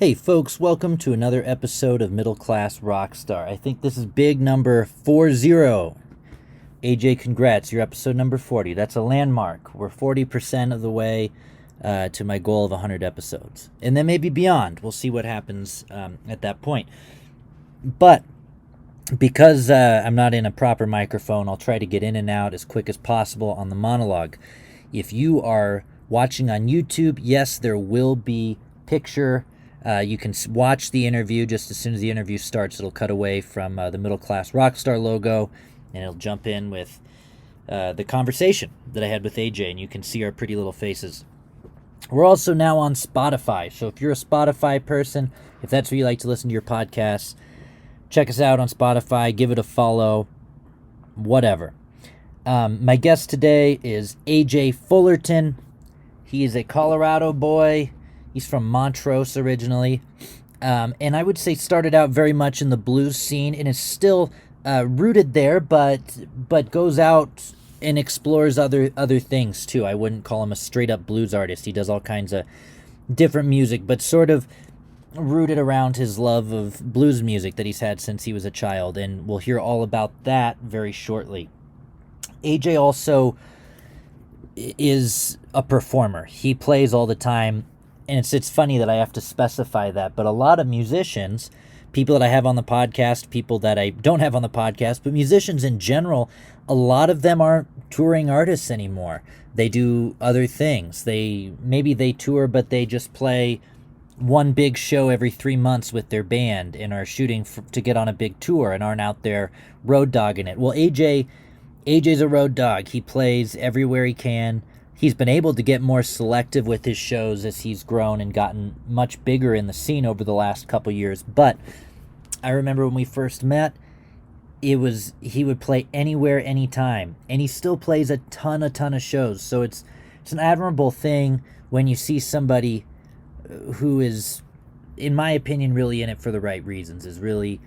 Hey folks, welcome to another episode of Middle Class Rockstar. I think this is big number 40. AJ, congrats, you're episode number 40. That's a landmark. We're 40% of the way to my goal of 100 episodes. And then maybe beyond. We'll see what happens at that point. But because I'm not in a proper microphone, I'll try to get in and out as quick as possible on the monologue. If you are watching on YouTube, yes, there will be picture. You can watch the interview. Just as soon as the interview starts, it'll cut away from the Middle Class Rockstar logo, and it'll jump in with the conversation that I had with AJ, and you can see our pretty little faces. We're also now on Spotify, so if you're a Spotify person, if that's where you like to listen to your podcasts, check us out on Spotify, give it a follow, whatever. My guest today is AJ Fullerton. He is a Colorado boy. He's from Montrose originally, and I would say started out very much in the blues scene and is still rooted there, but goes out and explores other things too. I wouldn't call him a straight up blues artist. He does all kinds of different music, but sort of rooted around his love of blues music that he's had since he was a child, and we'll hear all about that very shortly. AJ also is a performer. He plays all the time. And it's funny that I have to specify that, but a lot of musicians, people that I have on the podcast, people that I don't have on the podcast, but musicians in general, a lot of them aren't touring artists anymore. They do other things. Maybe they tour, but they just play one big show every 3 months with their band and are shooting to get on a big tour and aren't out there road dogging it. Well, AJ's a road dog. He plays everywhere he can. He's been able to get more selective with his shows as he's grown and gotten much bigger in the scene over the last couple years. But I remember when we first met, he would play anywhere, anytime, and he still plays a ton of shows. So it's an admirable thing when you see somebody who is, in my opinion, really in it for the right reasons, is really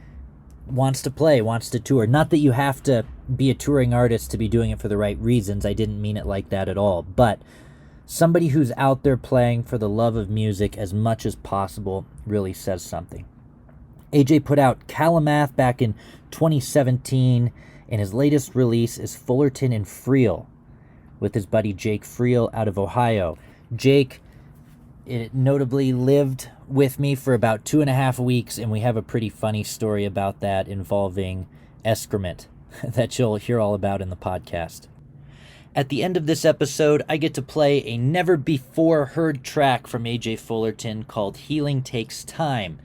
wants to play, wants to tour. Not that you have to be a touring artist to be doing it for the right reasons. I didn't mean it like that at all. But somebody who's out there playing for the love of music as much as possible really says something. AJ put out Calamath back in 2017, and his latest release is Fullerton Friel with his buddy Jake Friel out of Ohio. Jake notably lived with me for about 2.5 weeks, and we have a pretty funny story about that involving excrement that you'll hear all about in the podcast. At the end of this episode, I get to play a never-before-heard track from AJ Fullerton called Healing Takes Time.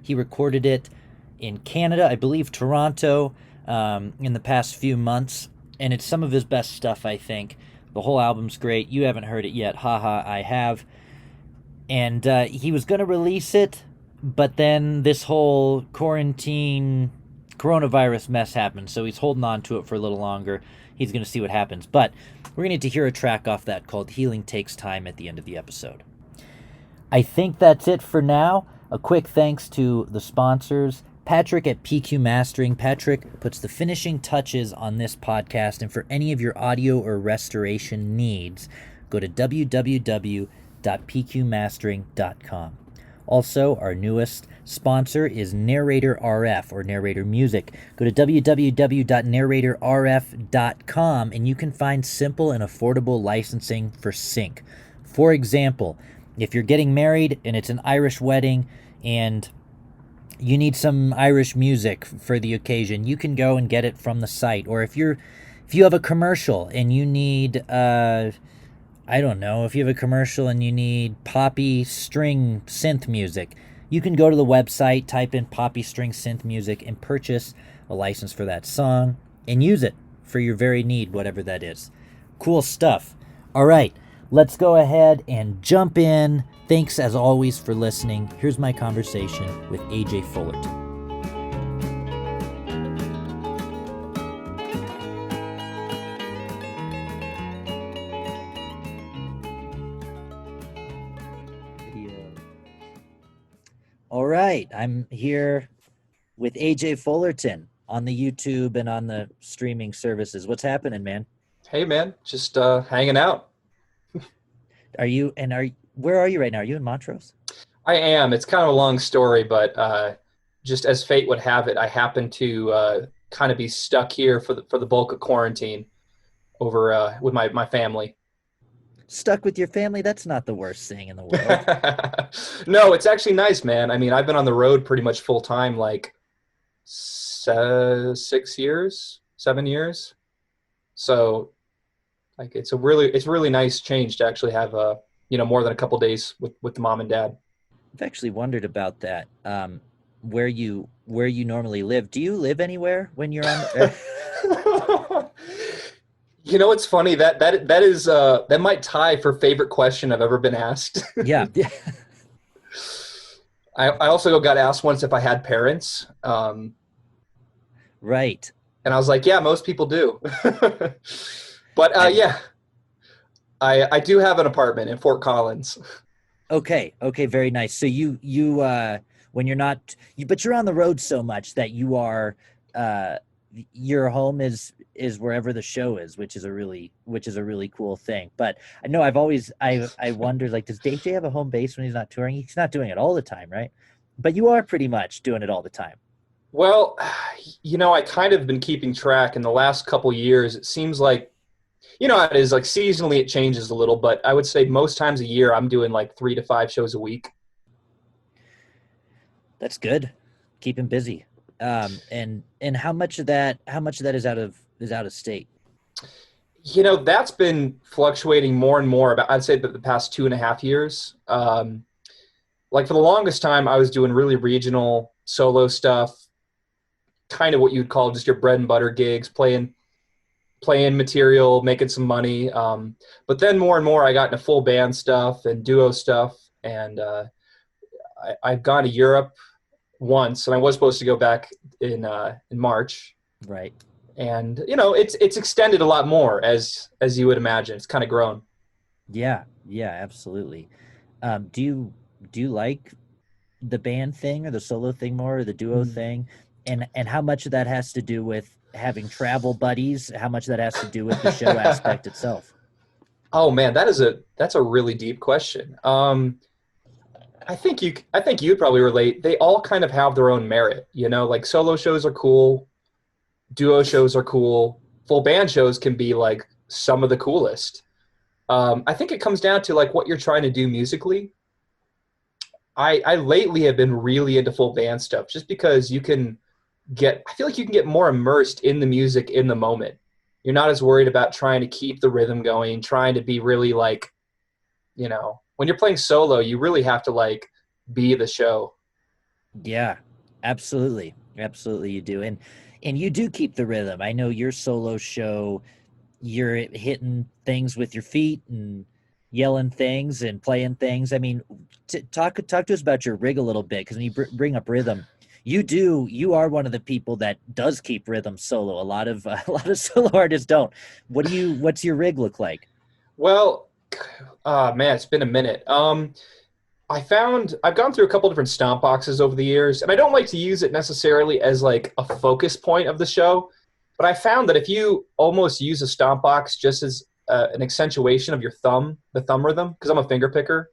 He recorded it in Canada, I believe Toronto, in the past few months, and it's some of his best stuff, I think. The whole album's great. You haven't heard it yet. Haha, I have. And he was going to release it, but then this whole coronavirus mess happened, so he's holding on to it for a little longer. He's going to see what happens. But we're going to get to hear a track off that called Healing Takes Time at the end of the episode. I think that's it for now. A quick thanks to the sponsors. Patrick at PQ Mastering. Patrick puts the finishing touches on this podcast, and for any of your audio or restoration needs, go to www.pqmastering.com. Also, our newest sponsor is Narrator RF, or Narrator Music. Go to www.narratorrf.com and you can find simple and affordable licensing for sync. For example, if you're getting married and it's an Irish wedding and you need some Irish music for the occasion, you can go and get it from the site. Or if you have a commercial and you need I don't know, if you have a commercial and you need poppy string synth music, you can go to the website, type in poppy string synth music, and purchase a license for that song and use it for your very need, whatever that is. Cool stuff. All right, let's go ahead and jump in. Thanks, as always, for listening. Here's my conversation with AJ Fullerton. All right, I'm here with AJ Fullerton on the YouTube and on the streaming services. What's happening, man? Hey man, just hanging out. Where are you right now? Are you in Montrose? I am. It's kind of a long story, but just as fate would have it, I happen to kind of be stuck here for the bulk of quarantine over with my family. Stuck with your family? That's not the worst thing in the world. No, it's actually nice, man. I mean, I've been on the road pretty much full time, like 6 years, 7 years. So like it's really nice change to actually have more than a couple days with the mom and dad. I've actually wondered about that. Where you normally live. Do you live anywhere when you're on the You know, it's funny that might tie for favorite question I've ever been asked. Yeah. I also got asked once if I had parents, Right. and I was like, yeah, most people do. But I've yeah, I do have an apartment in Fort Collins. Okay, okay, very nice. So when you're not but you're on the road so much that you are uh your home is wherever the show is, which is a really cool thing. But I know I wondered, like, does DJ have a home base when he's not touring? He's not doing it all the time, right? But you are pretty much doing it all the time. Well, I kind of been keeping track in the last couple years. It seems like how it is, like seasonally it changes a little, but I would say most times a year I'm doing like 3 to 5 shows a week. That's good. Keep him busy. And how much of that is out of state? That's been fluctuating more and more about, I'd say, the past 2.5 years. Like for the longest time, I was doing really regional solo stuff, kind of what you'd call just your bread and butter gigs, playing material, making some money. But then more and more, I got into full band stuff and duo stuff, and I've gone to Europe once, and I was supposed to go back in March. Right. And it's extended a lot more as you would imagine. It's kind of grown. Yeah, yeah, absolutely. Do you like the band thing or the solo thing more or the duo thing? And how much of that has to do with having travel buddies? How much of that has to do with the show aspect itself? Oh man, that's a really deep question. I think you'd probably relate. They all kind of have their own merit, like solo shows are cool, duo shows are cool, full band shows can be like some of the coolest. I think it comes down to like what you're trying to do musically. I lately have been really into full band stuff just because I feel like you can get more immersed in the music in the moment. You're not as worried about trying to keep the rhythm going, trying to be really like, when you're playing solo, you really have to like be the show. Yeah, absolutely. Absolutely you do. And you do keep the rhythm. I know your solo show, you're hitting things with your feet and yelling things and playing things. I mean, talk to us about your rig a little bit, because when you bring up rhythm, you are one of the people that does keep rhythm solo. A lot of solo artists don't. What's your rig look like? Well, man, it's been a minute. I've gone through a couple different stomp boxes over the years, and I don't like to use it necessarily as like a focus point of the show, but I found that if you almost use a stomp box just as an accentuation of the thumb rhythm, because I'm a finger picker,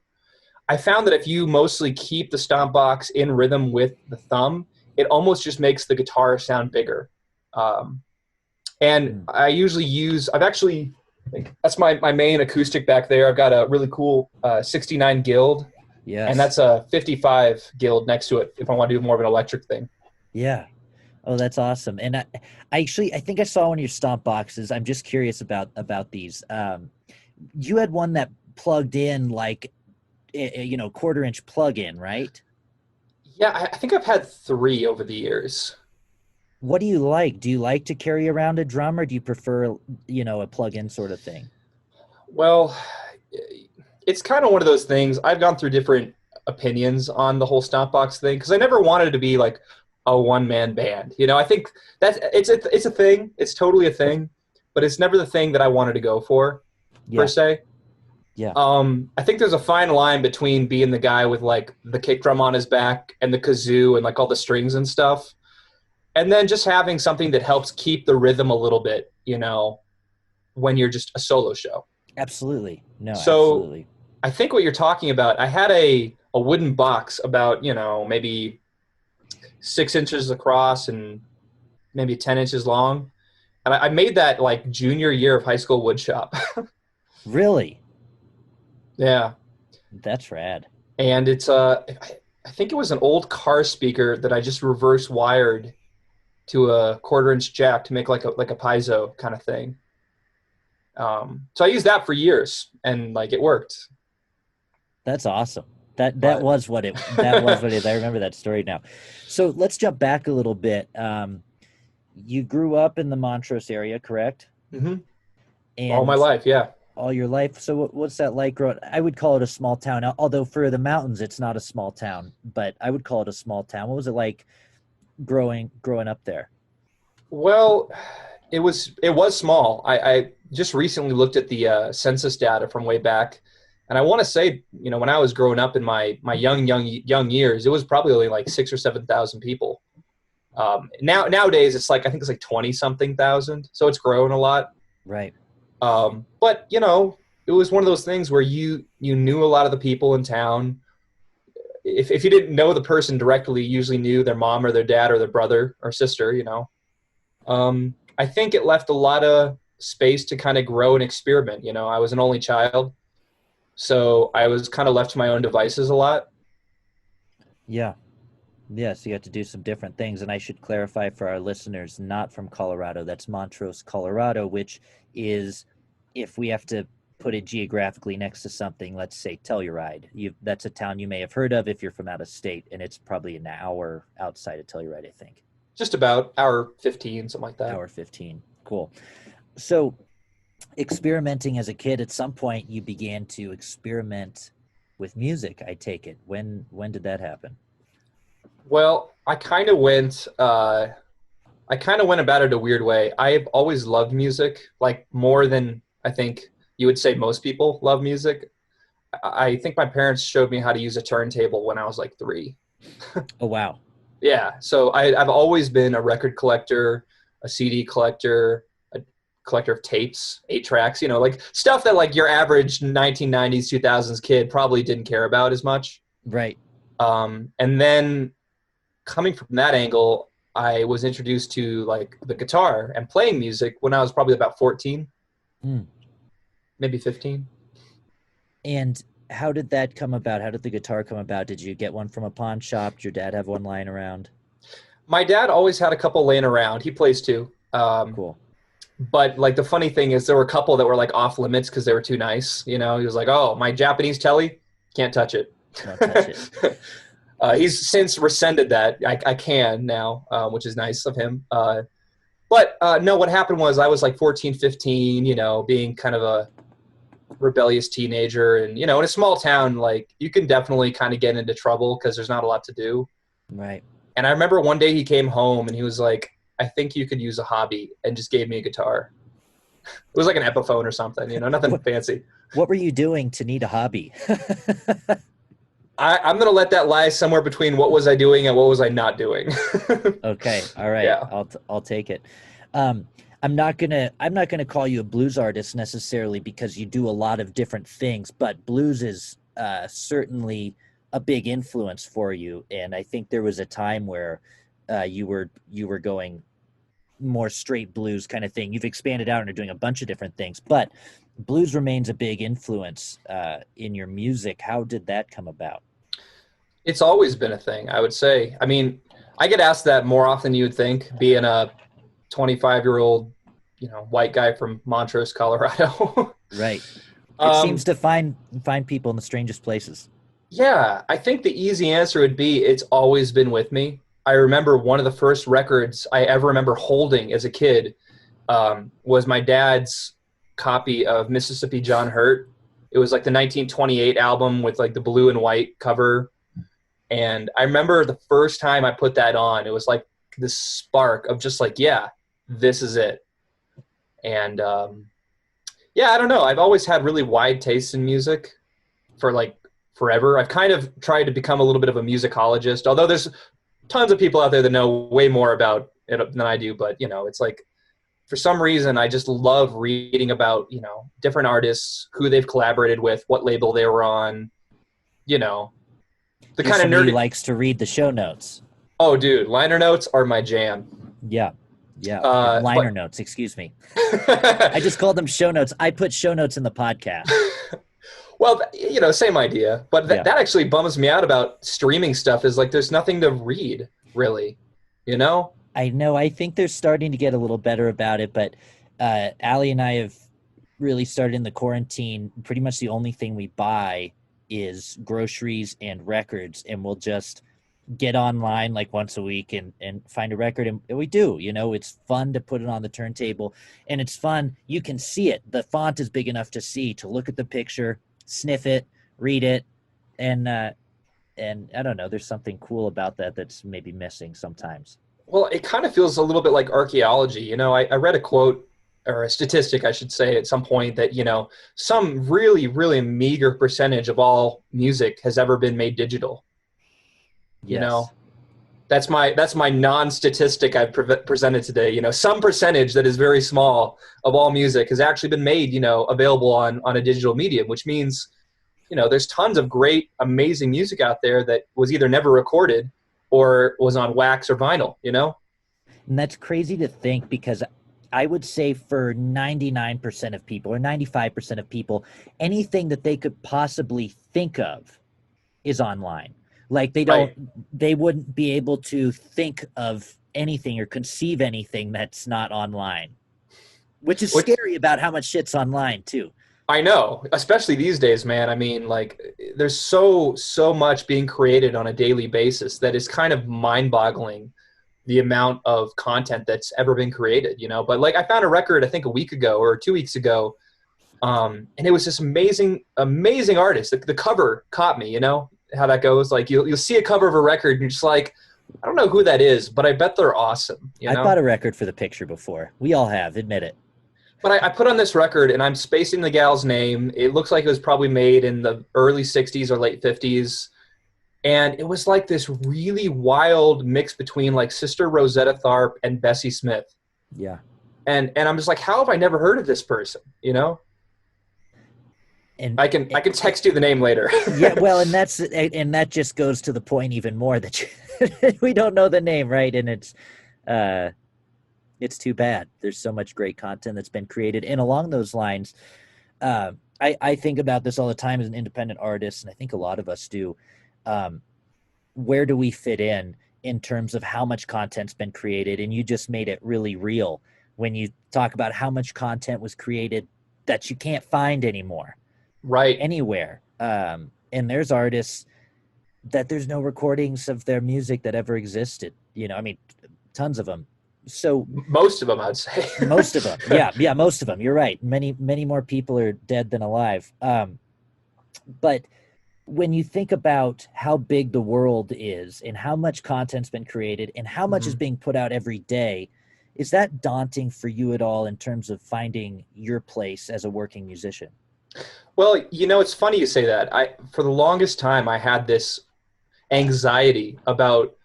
I found that if you mostly keep the stomp box in rhythm with the thumb, it almost just makes the guitar sound bigger. Um, and Mm, I've actually, like, that's my main acoustic back there. I've got a really cool 69 Guild, and yes. that's a 55 Guild next to it if I want to do more of an electric thing. Yeah. Oh, that's awesome. And I think I saw one of your stomp boxes. I'm just curious about these. You had one that plugged in, like, quarter-inch plug-in, right? Yeah, I think I've had three over the years. What do you like? Do you like to carry around a drum, or do you prefer, a plug-in sort of thing? Well, it's kind of one of those things. I've gone through different opinions on the whole stomp box thing because I never wanted to be like a one man band. I think it's a thing. It's totally a thing, but it's never the thing that I wanted to go for per Yeah. se. Yeah. I think there's a fine line between being the guy with like the kick drum on his back and the kazoo and like all the strings and stuff, and then just having something that helps keep the rhythm a little bit, when you're just a solo show. Absolutely. No, So absolutely. I think what you're talking about, I had a a wooden box about, maybe 6 inches across and maybe 10 inches long. And I made that like junior year of high school wood shop. Really? Yeah. That's rad. And I think it was an old car speaker that I just reverse wired to a 1/4 inch jack to make like a piezo kind of thing. So I used that for years, and like it worked. That's awesome. That But was what it is. I remember that story now. So let's jump back a little bit. You grew up in the Montrose area, correct? Mhm. All my And life, yeah. all your life. So what's that like? I would call it a small town. Although for the mountains, it's not a small town, but I would call it a small town. What was it like growing up there? Well, it was small. I just recently looked at the census data from way back, and I want to say, when I was growing up in my young years, it was probably only like 6 or 7 thousand people. Nowadays, I think it's like 20 something thousand, so it's grown a lot. Right. But it was one of those things where you knew a lot of the people in town. If you didn't know the person directly, you usually knew their mom or their dad or their brother or sister. I think it left a lot of space to kind of grow and experiment. I was an only child, so I was kind of left to my own devices a lot. Yeah. Yeah, so you have to do some different things. And I should clarify for our listeners, not from Colorado. That's Montrose, Colorado, which is, if we have to put it geographically next to something, let's say Telluride. That's a town you may have heard of if you're from out of state, and it's probably an hour outside of Telluride, I think. Just about hour 15, something like that. Hour 15. Cool. So experimenting as a kid, at some point you began to experiment with music, I take it. When did that happen? Well, I kind of went about it a weird way. I've always loved music, like more than I think you would say most people love music. I think my parents showed me how to use a turntable when I was like 3. Oh, wow. Yeah, so I've always been a record collector, a CD collector, a collector of tapes, 8 tracks, like stuff that like your average 1990s, 2000s kid probably didn't care about as much. Right. And then coming from that angle, I was introduced to like the guitar and playing music when I was probably about 14, Mm. maybe 15. And how did that come about? How did the guitar come about? Did you get one from a pawn shop? Did your dad have one lying around? My dad always had a couple laying around. He plays too. Cool. But like the funny thing is there were a couple that were like off limits because they were too nice. He was like, "Oh, my Japanese telly, can't touch it." Don't touch it. He's since rescinded that. I can now, which is nice of him. But no, what happened was I was like 14, 15, being kind of a rebellious teenager. And, in a small town, like you can definitely kind of get into trouble because there's not a lot to do. Right. And I remember one day he came home and he was like, "I think you could use a hobby," and just gave me a guitar. It was like an Epiphone or something, nothing fancy. What were you doing to need a hobby? I'm going to let that lie somewhere between what was I doing and what was I not doing. Okay. All right. Yeah. I'll take it. I'm not gonna call you a blues artist necessarily because you do a lot of different things, but blues is certainly a big influence for you. And I think there was a time where you were going more straight blues kind of thing. You've expanded out and are doing a bunch of different things, but blues remains a big influence in your music. How did that come about? It's always been a thing, I would say. I mean, I get asked that more often than you would think, being a 25-year-old, white guy from Montrose, Colorado. Right. It seems to find people in the strangest places. Yeah, I think the easy answer would be it's always been with me. I remember one of the first records I ever remember holding as a kid was my dad's copy of Mississippi John Hurt. It was like the 1928 album with like the blue and white cover. And I remember the first time I put that on, it was like this spark of just like, yeah, this is it. And yeah, I don't know. I've always had really wide tastes in music for like forever. I've kind of tried to become a little bit of a musicologist, although there's tons of people out there that know way more about it than I do. But, it's like, for some reason, I just love reading about, different artists, who they've collaborated with, what label they were on, The You're kind of somebody who nerdy. likes to read the show notes. Oh, dude, liner notes are my jam. Yeah. Yeah. Or liner But notes, excuse me. I just called them show notes. I put show notes in the podcast. well, same idea. But Yeah. that actually bums me out about streaming stuff. Is like there's nothing to read really. You know? I know. I think they're starting to get a little better about it, but Allie and I have really started in the quarantine. Pretty much the only thing we buy is groceries and records, and we'll just get online like once a week and find a record, and we do. It's fun to put it on the turntable, and it's fun. You can see it. The font is big enough to see, to look at the picture, sniff it, read it, and I don't know. There's something cool about that that's maybe missing sometimes. Well, it kind of feels a little bit like archaeology. I read a quote or a statistic, I should say, at some point that, some really, really meager percentage of all music has ever been made digital. You Yes. know, that's my non-statistic I've presented today. Some percentage that is very small of all music has actually been made, available on a digital medium, which means, there's tons of great, amazing music out there that was either never recorded or was on wax or vinyl. And that's crazy to think, because I would say for 99% of people or 95% of people, anything that they could possibly think of is online. Like Right. they wouldn't be able to think of anything or conceive anything that's not online, which is Which scary about how much shit's online too. I know, especially these days, man. I mean, like, there's so much being created on a daily basis that is kind of mind-boggling, the amount of content that's ever been created. But like, I found a record, I think a week ago or 2 weeks ago, and it was this amazing, amazing artist. The cover caught me. You know how that goes. Like, you'll see a cover of a record, and you're just like, I don't know who that is, but I bet they're awesome. I bought a record for the picture before. We all have, admit it. But I put on this record, and I'm spacing the gal's name. It looks like it was probably made in the early 60s or late 50s. And it was like this really wild mix between like Sister Rosetta Tharpe and Bessie Smith. Yeah. And I'm just like, how have I never heard of this person? And I can text you the name later. yeah, well, and that just goes to the point even more that we don't know the name, right? And it's too bad. There's so much great content that's been created. And along those lines, I think about this all the time as an independent artist, and I think a lot of us do. Where do we fit in terms of how much content's been created? And you just made it really real when you talk about how much content was created that you can't find anymore. Right. Anywhere. And there's artists that there's no recordings of their music that ever existed. I mean, tons of them. So most of them, I'd say. most of them. Yeah, most of them. You're right. Many more people are dead than alive. But when you think about how big the world is and how much content's been created and how much is being put out every day, is that daunting for you at all in terms of finding your place as a working musician? Well, it's funny you say that. For the longest time, I had this anxiety about,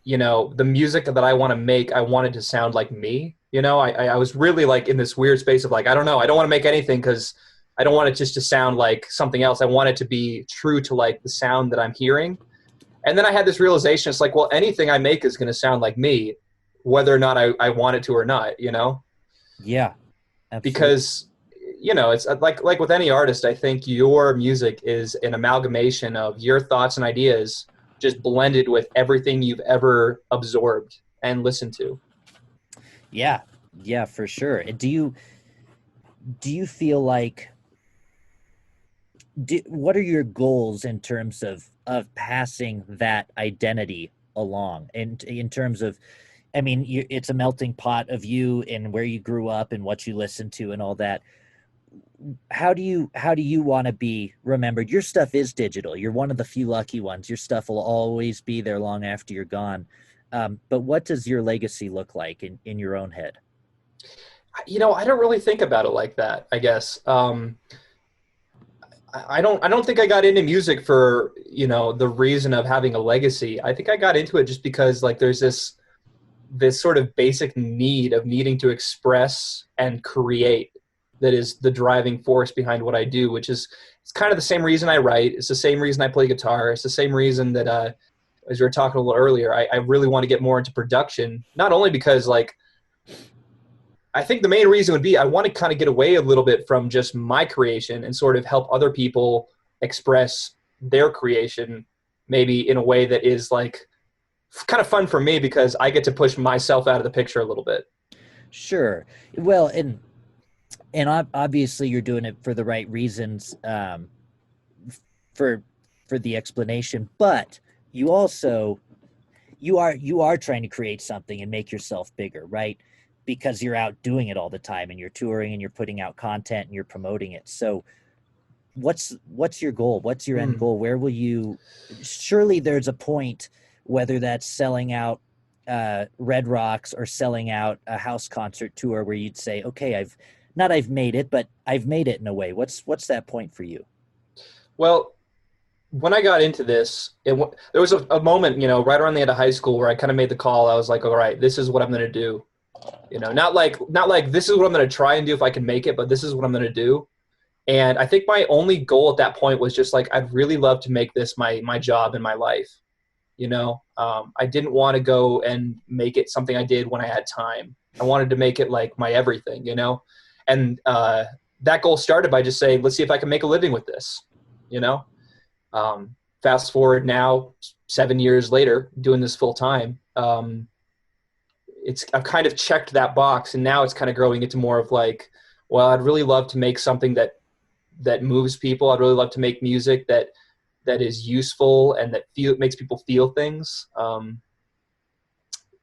the music that I want to make. I wanted to sound like me. I was really like in this weird space of like, I don't know. I don't want to make anything because I don't want it just to sound like something else. I want it to be true to like the sound that I'm hearing. And then I had this realization. It's like, well, anything I make is going to sound like me, whether or not I want it to or not. Yeah, absolutely. Because it's like with any artist, I think your music is an amalgamation of your thoughts and ideas just blended with everything you've ever absorbed and listened to. Yeah, for sure. Do you feel like, what are your goals in terms of passing that identity along, in terms of, I mean, it's a melting pot of you and where you grew up and what you listened to and all that. How do you want to be remembered? Your stuff is digital. You're one of the few lucky ones. Your stuff will always be there long after you're gone. But what does your legacy look like in your own head? I don't really think about it like that, I guess. I don't think I got into music for, the reason of having a legacy. I think I got into it just because like there's this sort of basic need of needing to express and create. that is the driving force behind what I do, which is it's kind of the same reason I write. It's the same reason I play guitar. It's the same reason that, as we were talking a little earlier, I really want to get more into production, not only because like, I think the main reason would be I want to kind of get away a little bit from just my creation and sort of help other people express their creation, maybe in a way that is like kind of fun for me because I get to push myself out of the picture a little bit. Sure. Well, and obviously you're doing it for the right reasons, for the explanation, but you also you are trying to create something and make yourself bigger, right? Because you're out doing it all the time and you're touring and you're putting out content and you're promoting it. So what's your goal? What's your end goal? Where will you, surely there's a point, whether that's selling out Red Rocks or selling out a house concert tour, where you'd say, okay, I've made it, but I've made it in a way. What's that point for you? Well, when I got into this, there was a moment, right around the end of high school where I kind of made the call. I was like, all right, this is what I'm going to do. Not like this is what I'm going to try and do if I can make it, but this is what I'm going to do. And I think my only goal at that point was just like, I'd really love to make this my job in my life. I didn't want to go and make it something I did when I had time. I wanted to make it like my everything, and that goal started by just saying, let's see if I can make a living with this, fast forward now 7 years later doing this full time. I've kind of checked that box, and now it's kind of growing into more of like, well, I'd really love to make something that moves people. I'd really love to make music that is useful and that makes people feel things.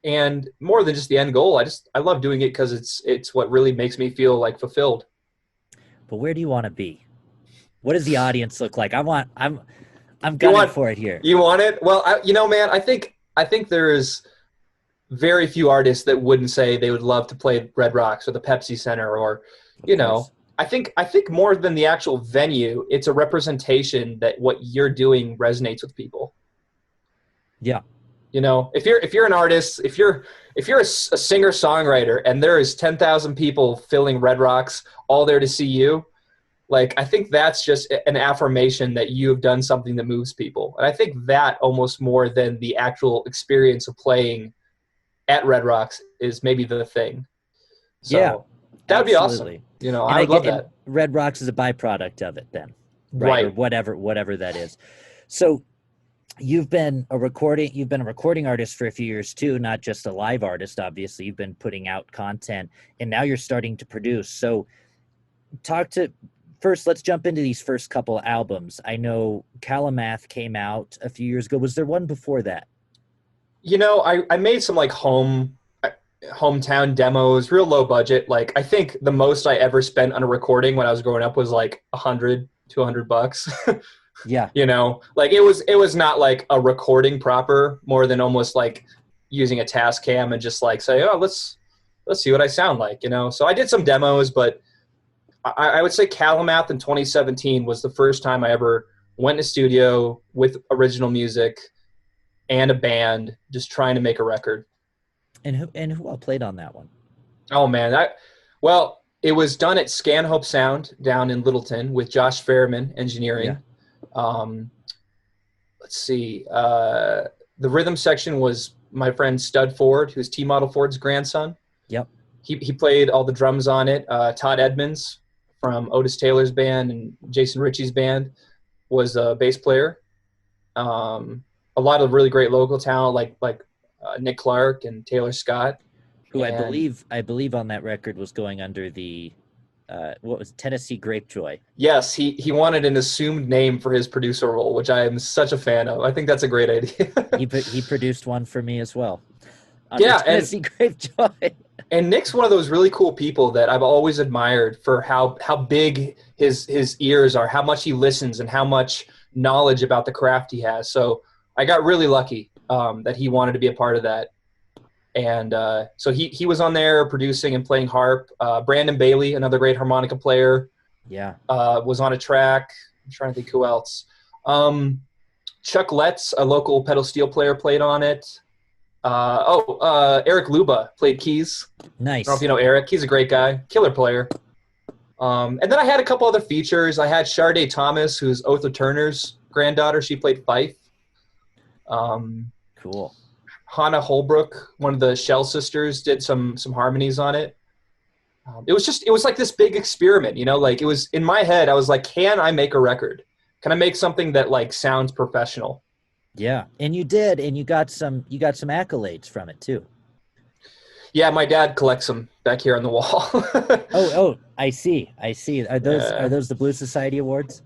And more than just the end goal, I love doing it because it's what really makes me feel like fulfilled. But where do you want to be? What does the audience look like? I'm gunning for it here. You want it? Well, man, I think there's very few artists that wouldn't say they would love to play Red Rocks or the Pepsi Center or, I think more than the actual venue, it's a representation that what you're doing resonates with people. Yeah. If you're an artist, if you're a singer songwriter and there is 10,000 people filling Red Rocks all there to see you, like, I think that's just an affirmation that you have done something that moves people. And I think that almost more than the actual experience of playing at Red Rocks is maybe the thing. So yeah, that would be awesome. I would love that. Red Rocks is a byproduct of it then, right? Or whatever that is. So you've been a recording artist for a few years too, not just a live artist. Obviously, you've been putting out content, and now you're starting to produce. So first, let's jump into these first couple albums. I know Calamath came out a few years ago. Was there one before that? I made some like hometown demos, real low budget. Like, I think the most I ever spent on a recording when I was growing up was like $100 to $100. Yeah. Like it was not like a recording proper, more than almost like using a Tascam and just like say, oh, let's see what I sound like, So I did some demos, but I would say Calamath in 2017 was the first time I ever went to studio with original music and a band, just trying to make a record. And who all played on that one? Oh man, it was done at Scanhope Sound down in Littleton with Josh Fairman engineering. Yeah. Let's see. The rhythm section was my friend Stud Ford, who's T Model Ford's grandson. Yep. He played all the drums on it. Todd Edmonds from Otis Taylor's band and Jason Ritchie's band was a bass player. A lot of really great local talent like Nick Clark and Taylor Scott, who I believe on that record was going under the what was Tennessee Grapejoy. Yes, he wanted an assumed name for his producer role, which I am such a fan of. I think that's a great idea. he produced one for me as well. Yeah, Tennessee Grapejoy. And Nick's one of those really cool people that I've always admired for how big his ears are, how much he listens, and how much knowledge about the craft he has. So I got really lucky that he wanted to be a part of that. And so he was on there producing and playing harp. Brandon Bailey, another great harmonica player, was on a track. I'm trying to think who else. Chuck Letts, a local pedal steel player, played on it. Eric Luba played keys. Nice. I don't know if you know Eric. He's a great guy, killer player. And then I had a couple other features. I had Sharday Thomas, who's Otha Turner's granddaughter. She played Fife. Um, Cool. Hannah Holbrook, one of the Shell sisters, did some harmonies on it. It was like this big experiment, you know, like it was in my head. I was like, can I make a record? Can I make something that like sounds professional? Yeah, and you did, and you got some accolades from it too. Yeah, my dad collects them back here on the wall. Oh, I see. I see. Are Yeah, those the Blue Society Awards?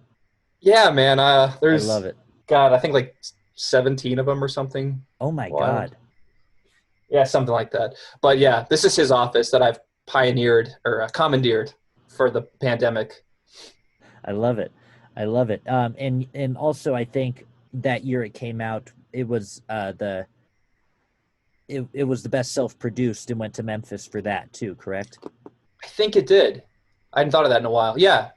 yeah, man. I love There's it. God, I think like 17 of them or something. Oh my Wild. God. Yeah, something like that. But yeah, this is his office that I've pioneered or commandeered for the pandemic. I love it. I love it. And also I think that year it came out, it was the best self-produced and went to Memphis for that too, correct? I think it did. I hadn't thought of that in a while. Yeah,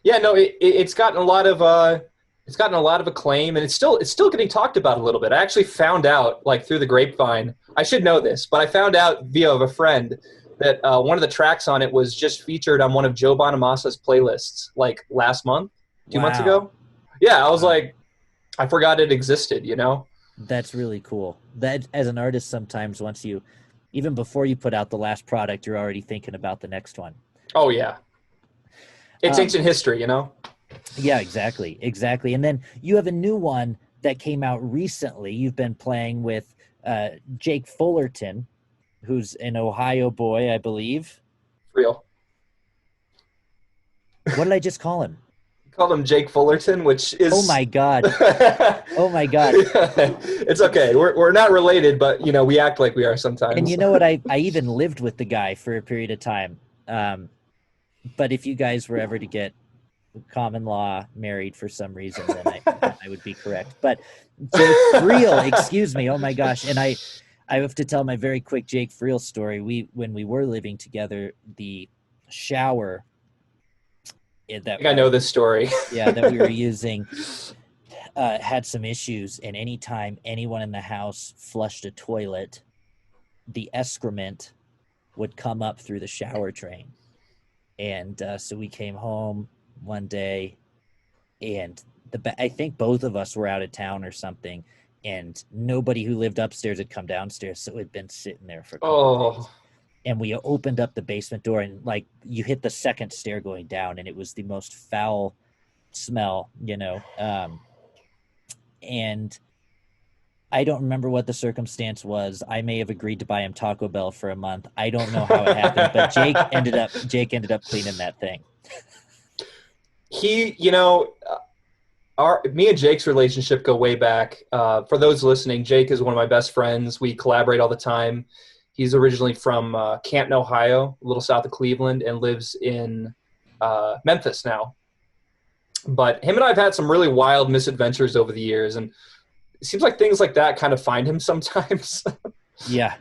yeah. No, it's gotten a lot of it's gotten a lot of acclaim, and it's still getting talked about a little bit. I actually found out like through the grapevine. I should know this, but I found out via a friend that one of the tracks on it was just featured on one of Joe Bonamassa's playlists like last month, 2 months Wow. ago. Yeah, I was Wow. like, I forgot it existed. You know? That's really cool. That as an artist, sometimes even before you put out the last product, you're already thinking about the next one. Oh yeah, it's Um, ancient history. You know? yeah, exactly, exactly. And then you have a new one that came out recently. You've been playing with Jake Fullerton, who's an Ohio boy, I believe. Real. What did I just call him? Called him Jake Fullerton, which Oh is my God. Oh my God. it's okay. We're not related, but you know we act like we are And sometimes. you know what? I even lived with the guy for a period of time. But if you guys were ever to get common law married for some reason, then I would be correct. But Jake Friel, excuse me. Oh my gosh. And I have to tell my very quick Jake Friel story. When we were living together, the shower I that think I know this story. yeah, that we were using had some issues, and anytime anyone in the house flushed a toilet, the excrement would come up through the shower drain. And so we came home one day, and I think both of us were out of town or something, and nobody who lived upstairs had come downstairs, so it had been sitting there for a couple of days. Oh, And we opened up the basement door, and like you hit the second stair going down, and it was the most foul smell, and I don't remember what the circumstance was. I may have agreed to buy him Taco Bell for a month. I don't know how it happened, but Jake ended up cleaning that thing. he, you know, our me and Jake's relationship go way back. For those listening, Jake is one of my best friends. We collaborate all the time. He's originally from Canton, Ohio, a little south of Cleveland, and lives in Memphis now. But him and I have had some really wild misadventures over the years, and it seems like things like that kind of find him sometimes. Yeah.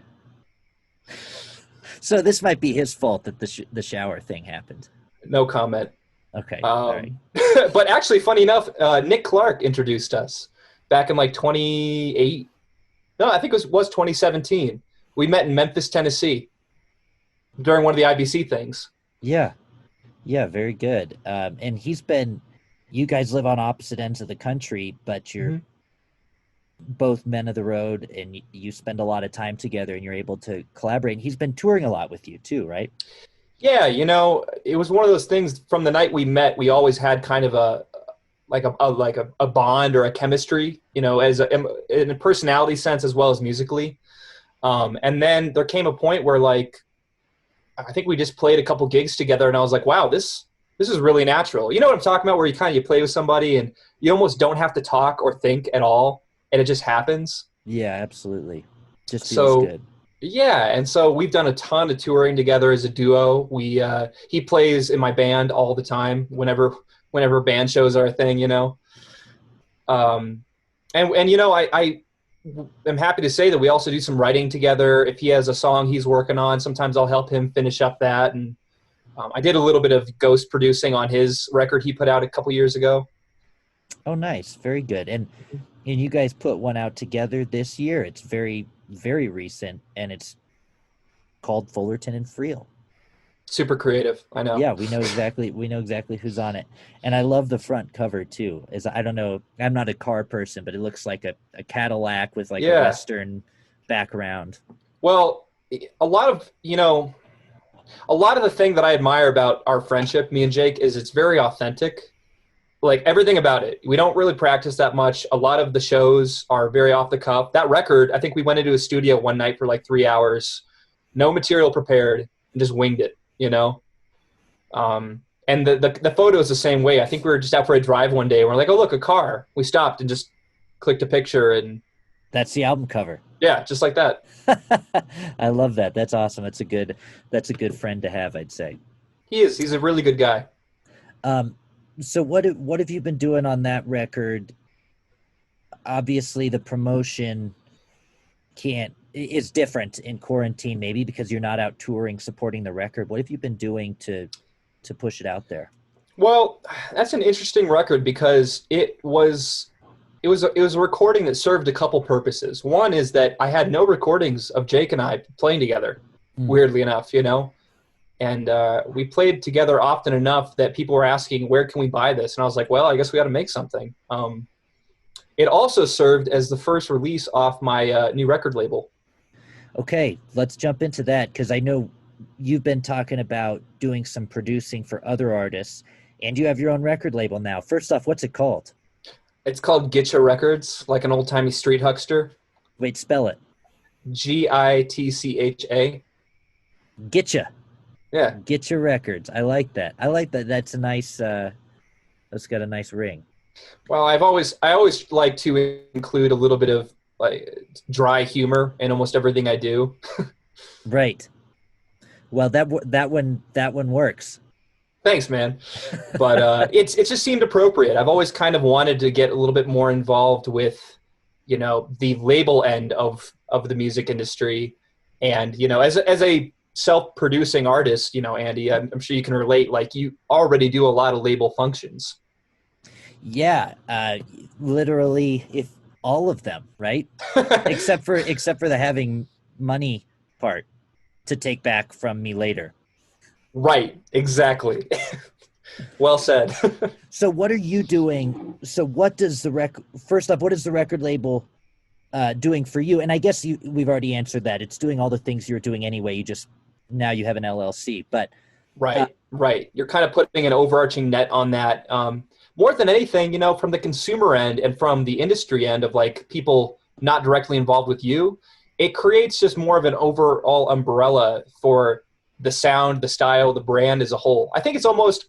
So this might be his fault that the shower thing happened. No comment. Okay. All right. Um, but actually, funny enough, Nick Clark introduced us back in like 28. No, I think it was 2017. We met in Memphis, Tennessee during one of the IBC things. Yeah. Yeah. Very good. And you guys live on opposite ends of the country, but you're Mhm. both men of the road, and you spend a lot of time together, and you're able to collaborate. And he's been touring a lot with you too, right? Yeah, you know, it was one of those things from the night we met, we always had kind of a bond or a chemistry, you know, in a personality sense as well as musically. And then there came a point where like I think we just played a couple gigs together, and I was like, wow, this is really natural. You know what I'm talking about? Where you play with somebody and you almost don't have to talk or think at all, and it just happens. Yeah, absolutely. Just feels So good. yeah, and so we've done a ton of touring together as a duo. We he plays in my band all the time whenever band shows are a thing, you know. Um, and you know, I am happy to say that we also do some writing together. If he has a song he's working on, sometimes I'll help him finish up that. And I did a little bit of ghost producing on his record he put out a couple years ago. Oh, nice. Very good. And you guys put one out together this year. It's very, very recent, and it's called Fullerton and Friel. Super creative. I know. Yeah, we know exactly who's on it. And I love the front cover too. Is I don't know, I'm not a car person, but it looks like a Cadillac with like a Yeah. Western background. Well, a lot of, a lot of the thing that I admire about our friendship, me and Jake, is it's very authentic. Like everything about it. We don't really practice that much. A lot of the shows are very off the cuff. That record, I think we went into a studio one night for like 3 hours, no material prepared, and just winged it. And the photo is the same way. I think we were just out for a drive one day. And we're like, oh, look, a car. We stopped and just clicked a picture. And That's the album cover. yeah, just like that. I love that. That's awesome. That's a good friend to have, I'd say. He is. He's a really good guy. Um, so what have you been doing on that record? Obviously, the promotion can't is different in quarantine, maybe because you're not out touring supporting the record. What have you been doing to push it out there? Well, that's an interesting record because it was a recording that served a couple purposes. One is that I had no recordings of Jake and I playing together, weirdly enough. And we played together often enough that people were asking, where can we buy this? And I was like, well, I guess we got to make something. It also served as the first release off my new record label. Okay, let's jump into that because I know you've been talking about doing some producing for other artists, and you have your own record label now. First off, what's it called? It's called Gitcha Records, like an old-timey street huckster. Wait, spell it. Gitcha. Getcha. Yeah. Getcha Records. I like that. That's a nice. That's got a nice ring. Well, I always like to include a little bit of like dry humor in almost everything I do. Right. Well, that one works. Thanks, man. But it just seemed appropriate. I've always kind of wanted to get a little bit more involved with, the label end of the music industry, and as a self-producing artist, Andy, I'm sure you can relate. Like you already do a lot of label functions. Yeah, literally, if all of them, right? except for the having money part to take back from me later. Right, exactly. Well said. So what are you doing? So what does first off, what is the record label doing for you? And I guess we've already answered that. It's doing all the things you're doing anyway. Now you have an LLC, but right. You're kind of putting an overarching net on that. More than anything, from the consumer end and from the industry end of like people not directly involved with you, it creates just more of an overall umbrella for the sound, the style, the brand as a whole. I think it's almost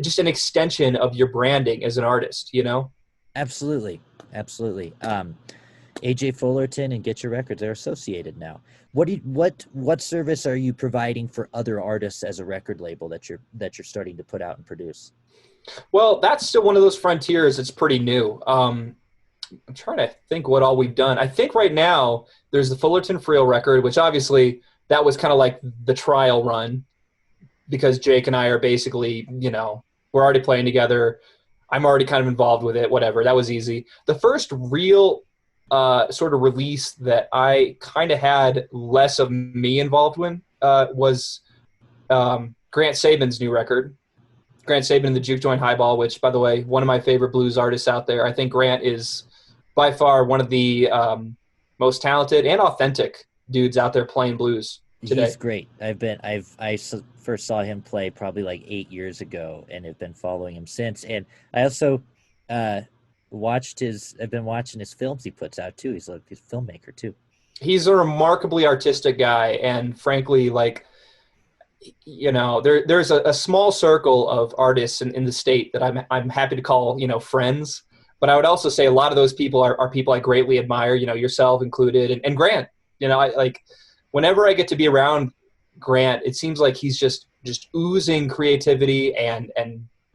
just an extension of your branding as an artist, Absolutely. AJ Fullerton and Get Your Records, they're associated now. What service are you providing for other artists as a record label that you're starting to put out and produce? Well, that's still one of those frontiers. It's pretty new. I'm trying to think what all we've done. I think right now there's the Fullerton Friel record, which obviously that was kind of like the trial run because Jake and I are basically, we're already playing together. I'm already kind of involved with it, whatever. That was easy. The first real sort of release that I kind of had less of me involved in was Grant Sabin's new record. Grant Sabin and the Juke Joint Highball, which, by the way, one of my favorite blues artists out there. I think Grant is by far one of the most talented and authentic dudes out there playing blues today. He's great. I first saw him play probably like 8 years ago and have been following him since. And I also I've been watching his films he puts out too. He's a filmmaker too. He's a remarkably artistic guy. And frankly, like, there's a small circle of artists in the state that I'm happy to call, friends. But I would also say a lot of those people are people I greatly admire, yourself included, and Grant. I like whenever I get to be around Grant, it seems like he's just oozing creativity and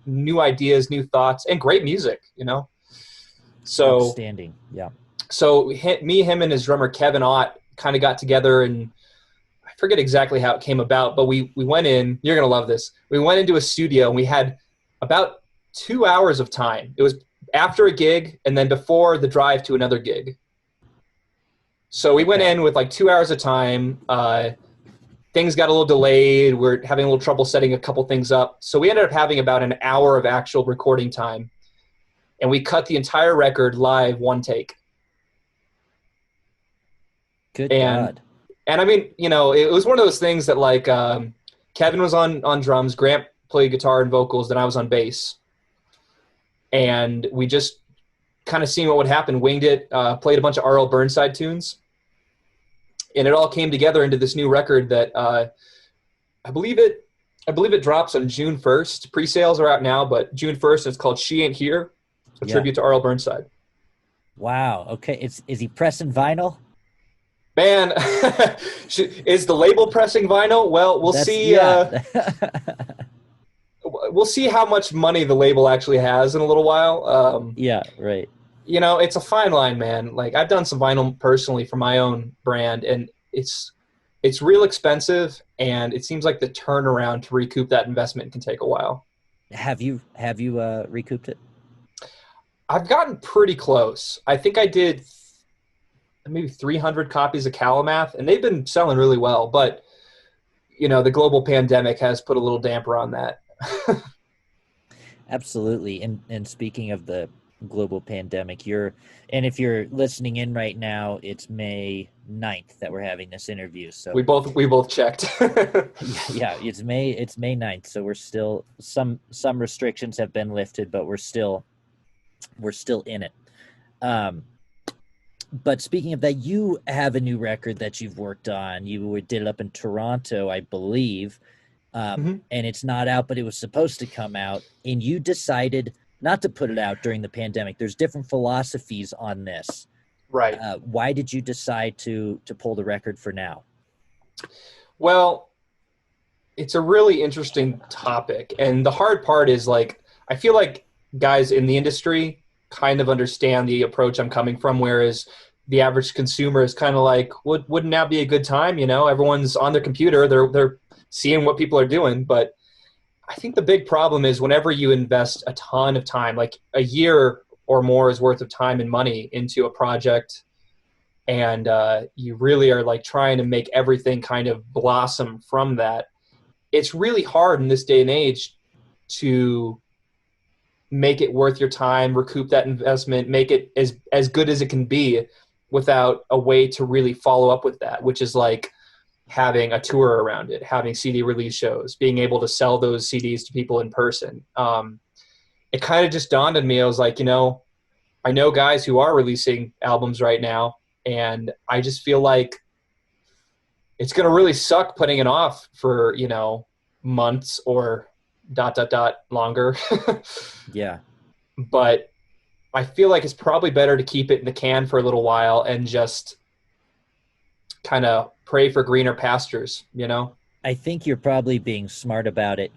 new ideas, new thoughts, and great music. So outstanding, yeah. So him, and his drummer Kevin Ott kind of got together, and I forget exactly how it came about, but we went in. You're gonna love this. We went into a studio and we had about 2 hours of time. It was after a gig and then before the drive to another gig. So we went in with like 2 hours of time. things got a little delayed. We're having a little trouble setting a couple things up. So we ended up having about an hour of actual recording time. And we cut the entire record live, one take. Good And God. I mean, it was one of those things that like Kevin was on drums, Grant played guitar and vocals, then I was on bass. And we just kind of seeing what would happen, winged it, played a bunch of R.L. Burnside tunes. And it all came together into this new record that I believe it drops on June 1st. Pre-sales are out now, but June 1st, it's called She Ain't Here, a tribute to R.L. Burnside. Wow. Okay. Is he pressing vinyl? Man, is the label pressing vinyl? Well, we'll see. Yeah. We'll see how much money the label actually has in a little while. Yeah, right. It's a fine line, man. Like I've done some vinyl personally for my own brand, and it's real expensive, and it seems like the turnaround to recoup that investment can take a while. Have you recouped it? I've gotten pretty close. I think I did maybe 300 copies of Calamath, and they've been selling really well. But the global pandemic has put a little damper on that. Absolutely. And speaking of the global pandemic, if you're listening in right now, it's May 9th that we're having this interview. So we both checked. yeah, it's May 9th. So we're still some restrictions have been lifted, but we're still in it. But speaking of that, you have a new record that you've worked on. You did it up in Toronto, I believe. And it's not out, but it was supposed to come out. And you decided not to put it out during the pandemic. There's different philosophies on this. Right. Why did you decide to pull the record for now? Well, it's a really interesting topic. And the hard part is like, I feel like guys in the industry kind of understand the approach I'm coming from, whereas the average consumer is kind of like, wouldn't now be a good time? Everyone's on their computer. They're seeing what people are doing. But I think the big problem is whenever you invest a ton of time, like a year or more is worth of time and money into a project, and you really are like trying to make everything kind of blossom from that, it's really hard in this day and age to make it worth your time, recoup that investment, make it as good as it can be without a way to really follow up with that, which is like having a tour around it, having CD release shows, being able to sell those CDs to people in person. It kind of just dawned on me. I was like, I know guys who are releasing albums right now, and I just feel like it's going to really suck putting it off for, months or ... longer. Yeah. But I feel like it's probably better to keep it in the can for a little while and just kind of pray for greener pastures, I think you're probably being smart about it.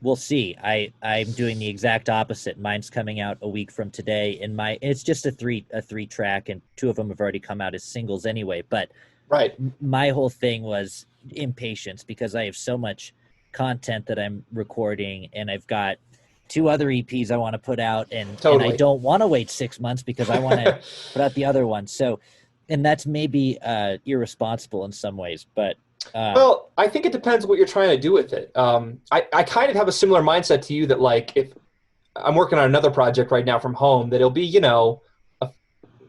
We'll see. I'm doing the exact opposite. Mine's coming out a week from today, and it's just a three track, and two of them have already come out as singles anyway. But right, my whole thing was impatience because I have so much content that I'm recording, and I've got 2 other EPs I want to put out, and I don't want to wait 6 months because I want to put out the other one. So, and that's maybe irresponsible in some ways, but well, I think it depends what you're trying to do with it. I kind of have a similar mindset to you that like if I'm working on another project right now from home, that it'll be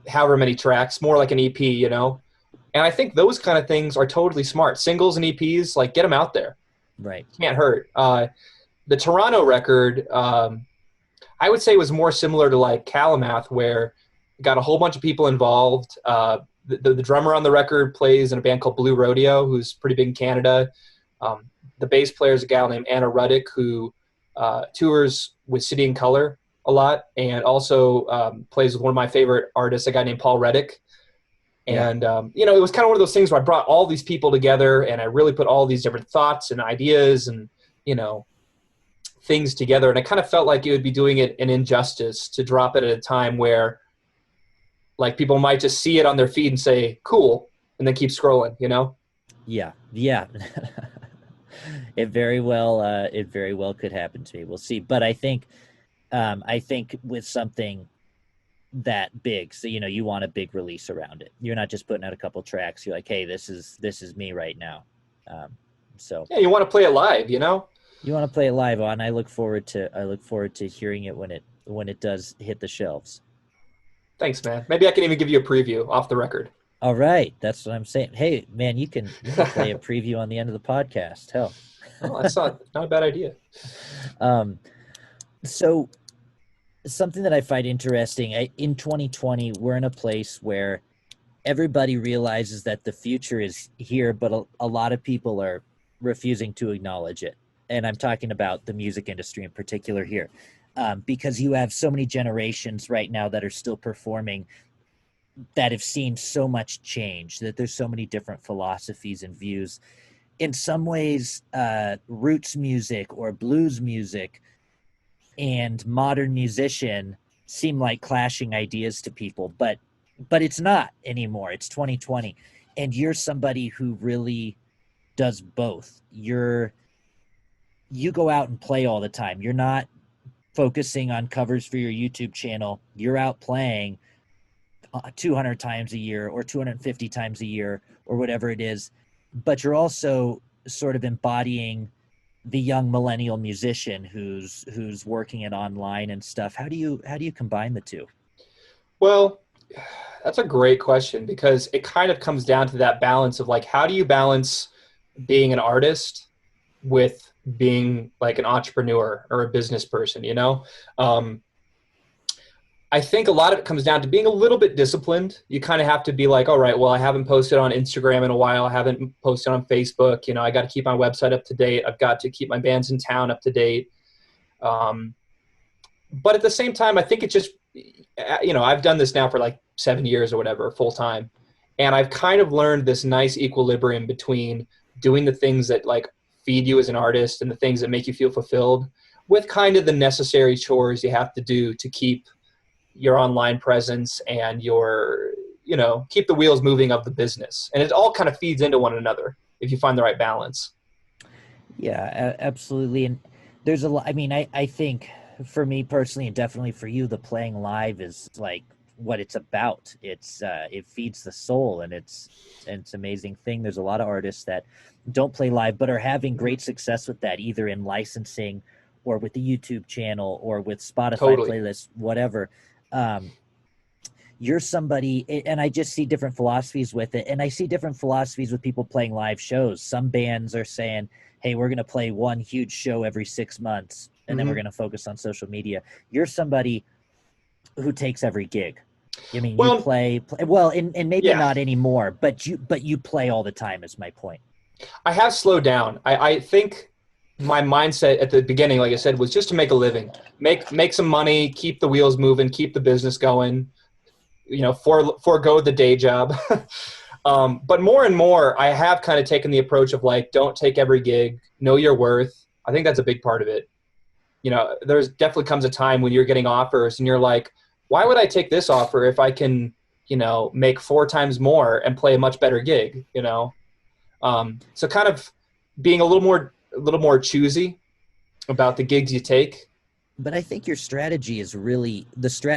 however many tracks, more like an EP, and I think those kind of things are totally smart. Singles and EPs, like get them out there. Right. Can't hurt. The Toronto record, I would say was more similar to like Calamath, where got a whole bunch of people involved. The drummer on the record plays in a band called Blue Rodeo, who's pretty big in Canada. The bass player is a gal named Anna Ruddick, who tours with City and Color a lot, and also plays with one of my favorite artists, a guy named Paul Reddick. And, it was kind of one of those things where I brought all these people together, and I really put all these different thoughts and ideas and, things together. And I kind of felt like it would be doing it an injustice to drop it at a time where like people might just see it on their feed and say, cool, and then keep scrolling, Yeah. It very well could happen to me. We'll see. But I think with something that big, so you want a big release around it. You're not just putting out a couple tracks. You're like, hey, this is me right now. So Yeah, you want to play it live, you know? you want to play it live on. I look forward to hearing it when it does hit the shelves. Thanks, man. Maybe I can even give you a preview off the record. All right, that's what I'm saying. Hey, man, you can play a preview on the end of the podcast. Hell. Oh, that's not a bad idea. um, so something that I find interesting, in 2020, we're in a place where everybody realizes that the future is here, but a lot of people are refusing to acknowledge it. And I'm talking about the music industry in particular here, because you have so many generations right now that are still performing that have seen so much change, that there's so many different philosophies and views. In some ways, roots music or blues music and modern musician seem like clashing ideas to people, but it's not anymore. It's 2020, and you're somebody who really does both. You go out and play all the time. You're not focusing on covers for your YouTube channel. You're out playing 200 times a year or 250 times a year or whatever it is, but you're also sort of embodying the young millennial musician who's working it online and stuff. How do you combine the two? Well, that's a great question because it kind of comes down to that balance of like, how do you balance being an artist with being like an entrepreneur or a business person, you know? I think a lot of it comes down to being a little bit disciplined. You kind of have to be like, all right, well, I haven't posted on Instagram in a while. I haven't posted on Facebook. You know, I got to keep my website up to date. I've got to keep my bands in town up to date. But at the same time, I think it just, you know, I've done this now for like 7 years or whatever, full time. And I've kind of learned this nice equilibrium between doing the things that like feed you as an artist and the things that make you feel fulfilled with kind of the necessary chores you have to do to keep your online presence and your, you know, keep the wheels moving of the business. And it all kind of feeds into one another if you find the right balance. Yeah, absolutely. And there's a lot. I mean, I think for me personally, and definitely for you, the playing live is like what it's about. It feeds the soul, and it's an amazing thing. There's a lot of artists that don't play live, but are having great success with that, either in licensing or with the YouTube channel or with Spotify Totally. playlists, whatever. You're somebody, and I just see different philosophies with it. And I see different philosophies with people playing live shows. Some bands are saying, hey, we're going to play one huge show every 6 months, and then we're going to focus on social media. You're somebody who takes every gig. I mean, you play well, and maybe not anymore, but you play all the time is my point. I have slowed down. I think my mindset at the beginning, like I said, was just to make a living, make some money, keep the wheels moving, keep the business going, you know, forego the day job. But more and more, I have kind of taken the approach of like, don't take every gig, know your worth. I think that's a big part of it. You know, there's definitely comes a time when you're getting offers and you're like, why would I take this offer if I can, you know, make 4 times more and play a much better gig, you know? So kind of being a little more choosy about the gigs you take. But I think your strategy is really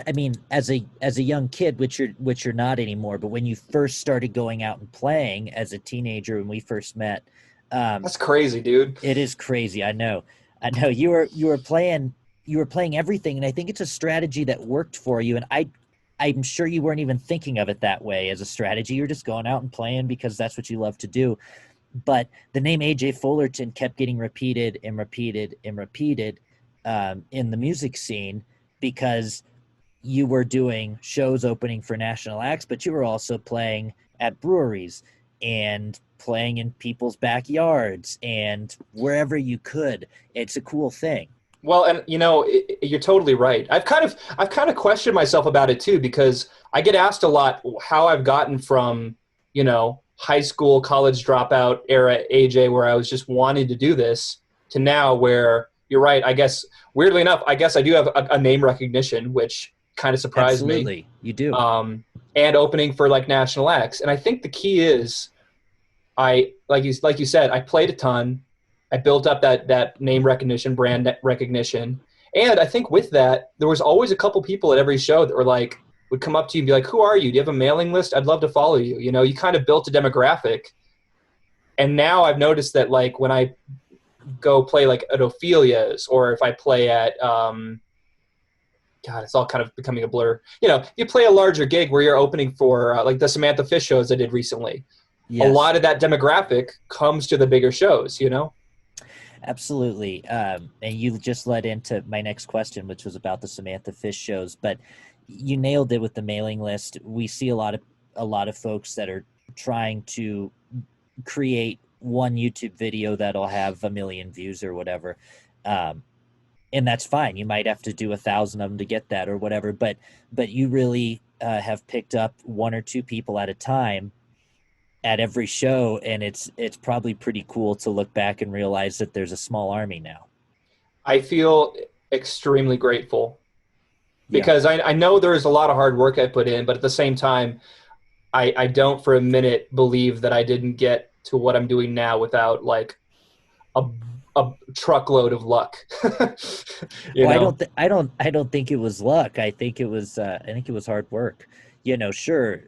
I mean, as a young kid, which you're not anymore, but when you first started going out and playing as a teenager when we first met, that's crazy, dude. It is crazy. I know. You were playing everything, and I think it's a strategy that worked for you. And I'm sure you weren't even thinking of it that way as a strategy. You're just going out and playing because that's what you love to do. But the name AJ Fullerton kept getting repeated and repeated and repeated in the music scene because you were doing shows opening for national acts, but you were also playing at breweries and playing in people's backyards and wherever you could. It's a cool thing. Well, and you know, you're totally right. I've kind of questioned myself about it too, because I get asked a lot how I've gotten from, you know, high school, college dropout era AJ, where I was just wanting to do this, to now where you're right. I guess weirdly enough, I guess I do have a name recognition, which kind of surprised me. Absolutely, you do. And opening for like national acts. And I think the key is I, like you said, I played a ton. I built up that name recognition, brand recognition. And I think with that, there was always a couple people at every show that were like, would come up to you and be like, who are you? Do you have a mailing list? I'd love to follow you. You know, you kind of built a demographic. And now I've noticed that like when I go play like at Ophelia's, or if I play at God, it's all kind of becoming a blur. You know, you play a larger gig where you're opening for like the Samantha Fish shows I did recently. A Yes. lot of that demographic comes to the bigger shows, you know? Absolutely. And you just led into my next question, which was about the Samantha Fish shows, but you nailed it with the mailing list. We see a lot of folks that are trying to create one YouTube video that'll have 1 million views or whatever. Um, and that's fine. You might have to do 1,000 of them to get that or whatever, but you really have picked up one or two people at a time at every show, and it's probably pretty cool to look back and realize that there's a small army now. I feel extremely grateful Yeah. because I know there's a lot of hard work I put in, but at the same time, I don't for a minute believe that I didn't get to what I'm doing now without like a, a truckload of luck. You Oh, know, I don't think it was luck. I think it was hard work. Sure.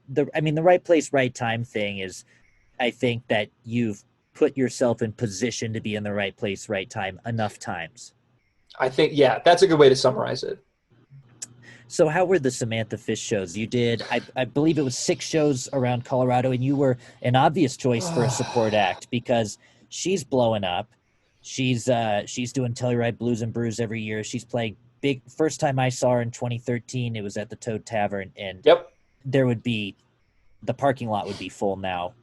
The right place, right time thing is, I think that you've put yourself in position to be in the right place, right time enough times. I think, yeah, that's a good way to summarize it. So how were the Samantha Fish shows? You did, I believe it was 6 shows around Colorado, and you were an obvious choice for a support act because she's blowing up. She's doing Telluride Blues and Brews every year. She's playing big. First time I saw her in 2013, it was at the Toad Tavern, and Yep. there would be the parking lot would be full now,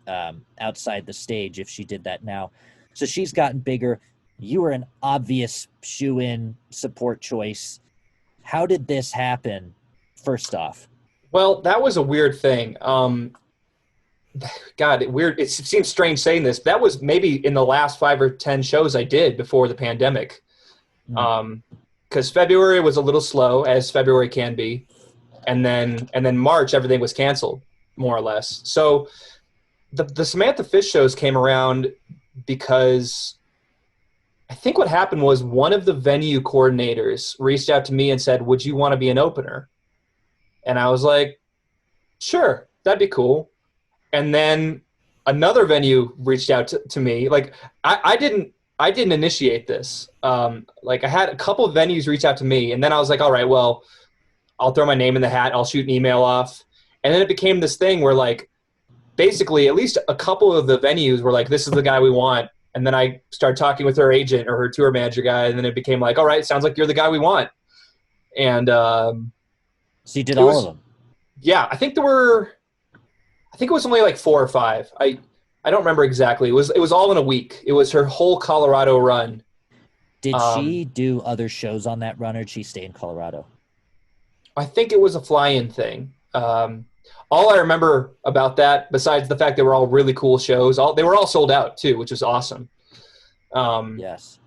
outside the stage if she did that now. So she's gotten bigger. You were an obvious shoe-in support choice. How did this happen, first off? Well, that was a weird thing. God, weird. It seems strange saying this. But that was maybe in the last 5 or 10 shows I did before the pandemic. Mm. Because February was a little slow, as February can be, and then March everything was canceled, more or less. So the Samantha Fish shows came around because I think what happened was one of the venue coordinators reached out to me and said, "Would you want to be an opener?" And I was like, "Sure, that'd be cool." And then another venue reached out to me. Like I didn't initiate this. Like I had a couple of venues reach out to me, and then I was like, "All right, well, I'll throw my name in the hat. I'll shoot an email off." And then it became this thing where like basically at least a couple of the venues were like, "This is the guy we want." And then I started talking with her agent or her tour manager guy, and then it became like, "All right, sounds like you're the guy we want." And So you did it all of was, them. yeah, I think it was only like 4 or 5. I don't remember exactly. It was all in a week. It was her whole Colorado run. Did Um, she do other shows on that run, or did she stay in Colorado? I think it was a fly-in thing. All I remember about that, besides the fact they were all really cool shows, they were all sold out too, which was awesome. Um, Yes.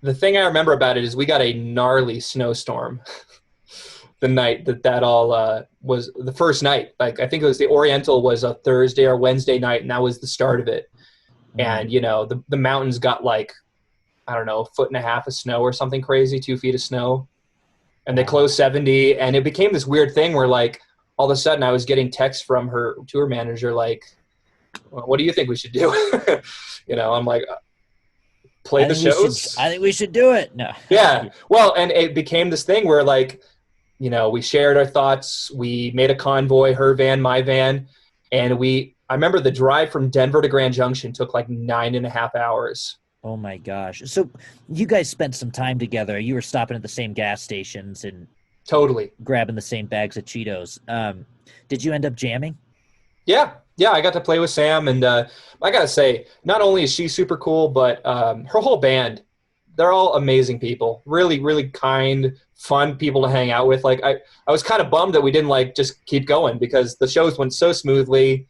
the thing I remember about it is we got a gnarly snowstorm the night that all was the first night. Like I think it was the Oriental was a Thursday or Wednesday night, and that was the start of it. Mm. And you know the mountains got like I don't know, a foot and a half of snow or something crazy, 2 feet of snow, and they Wow. closed 70. And it became this weird thing where like all of a sudden I was getting texts from her tour manager like, well, "What do you think we should do?" You know, I'm like, "Play the shows." I think we should do it. No. Yeah. Well, and it became this thing where like, you know, we shared our thoughts. We made a convoy, her van, my van, and I remember the drive from Denver to Grand Junction took like 9.5 hours. Oh my gosh. So you guys spent some time together. You were stopping at the same gas stations and Totally. grabbing the same bags of Cheetos. Did you end up jamming? Yeah. Yeah. I got to play with Sam. And I got to say, not only is she super cool, but her whole band, they're all amazing people. Really, really kind, fun people to hang out with. Like, I was kind of bummed that we didn't like just keep going because the shows went so smoothly.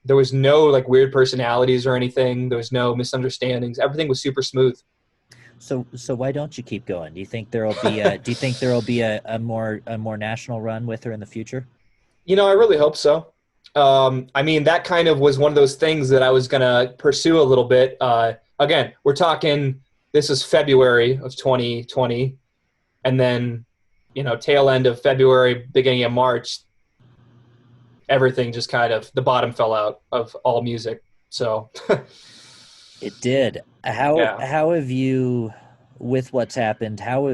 There was no like weird personalities or anything. There was no misunderstandings. Everything was super smooth. So why don't you keep going? Do you think there'll be a more national run with her in the future? You know, I really hope so. I mean, that kind of was one of those things that I was going to pursue a little bit. Again, we're talking, this is February of 2020. And then, you know, tail end of February, beginning of March, everything just kind of, the bottom fell out of all music. So It did. How yeah. have you, with what's happened, how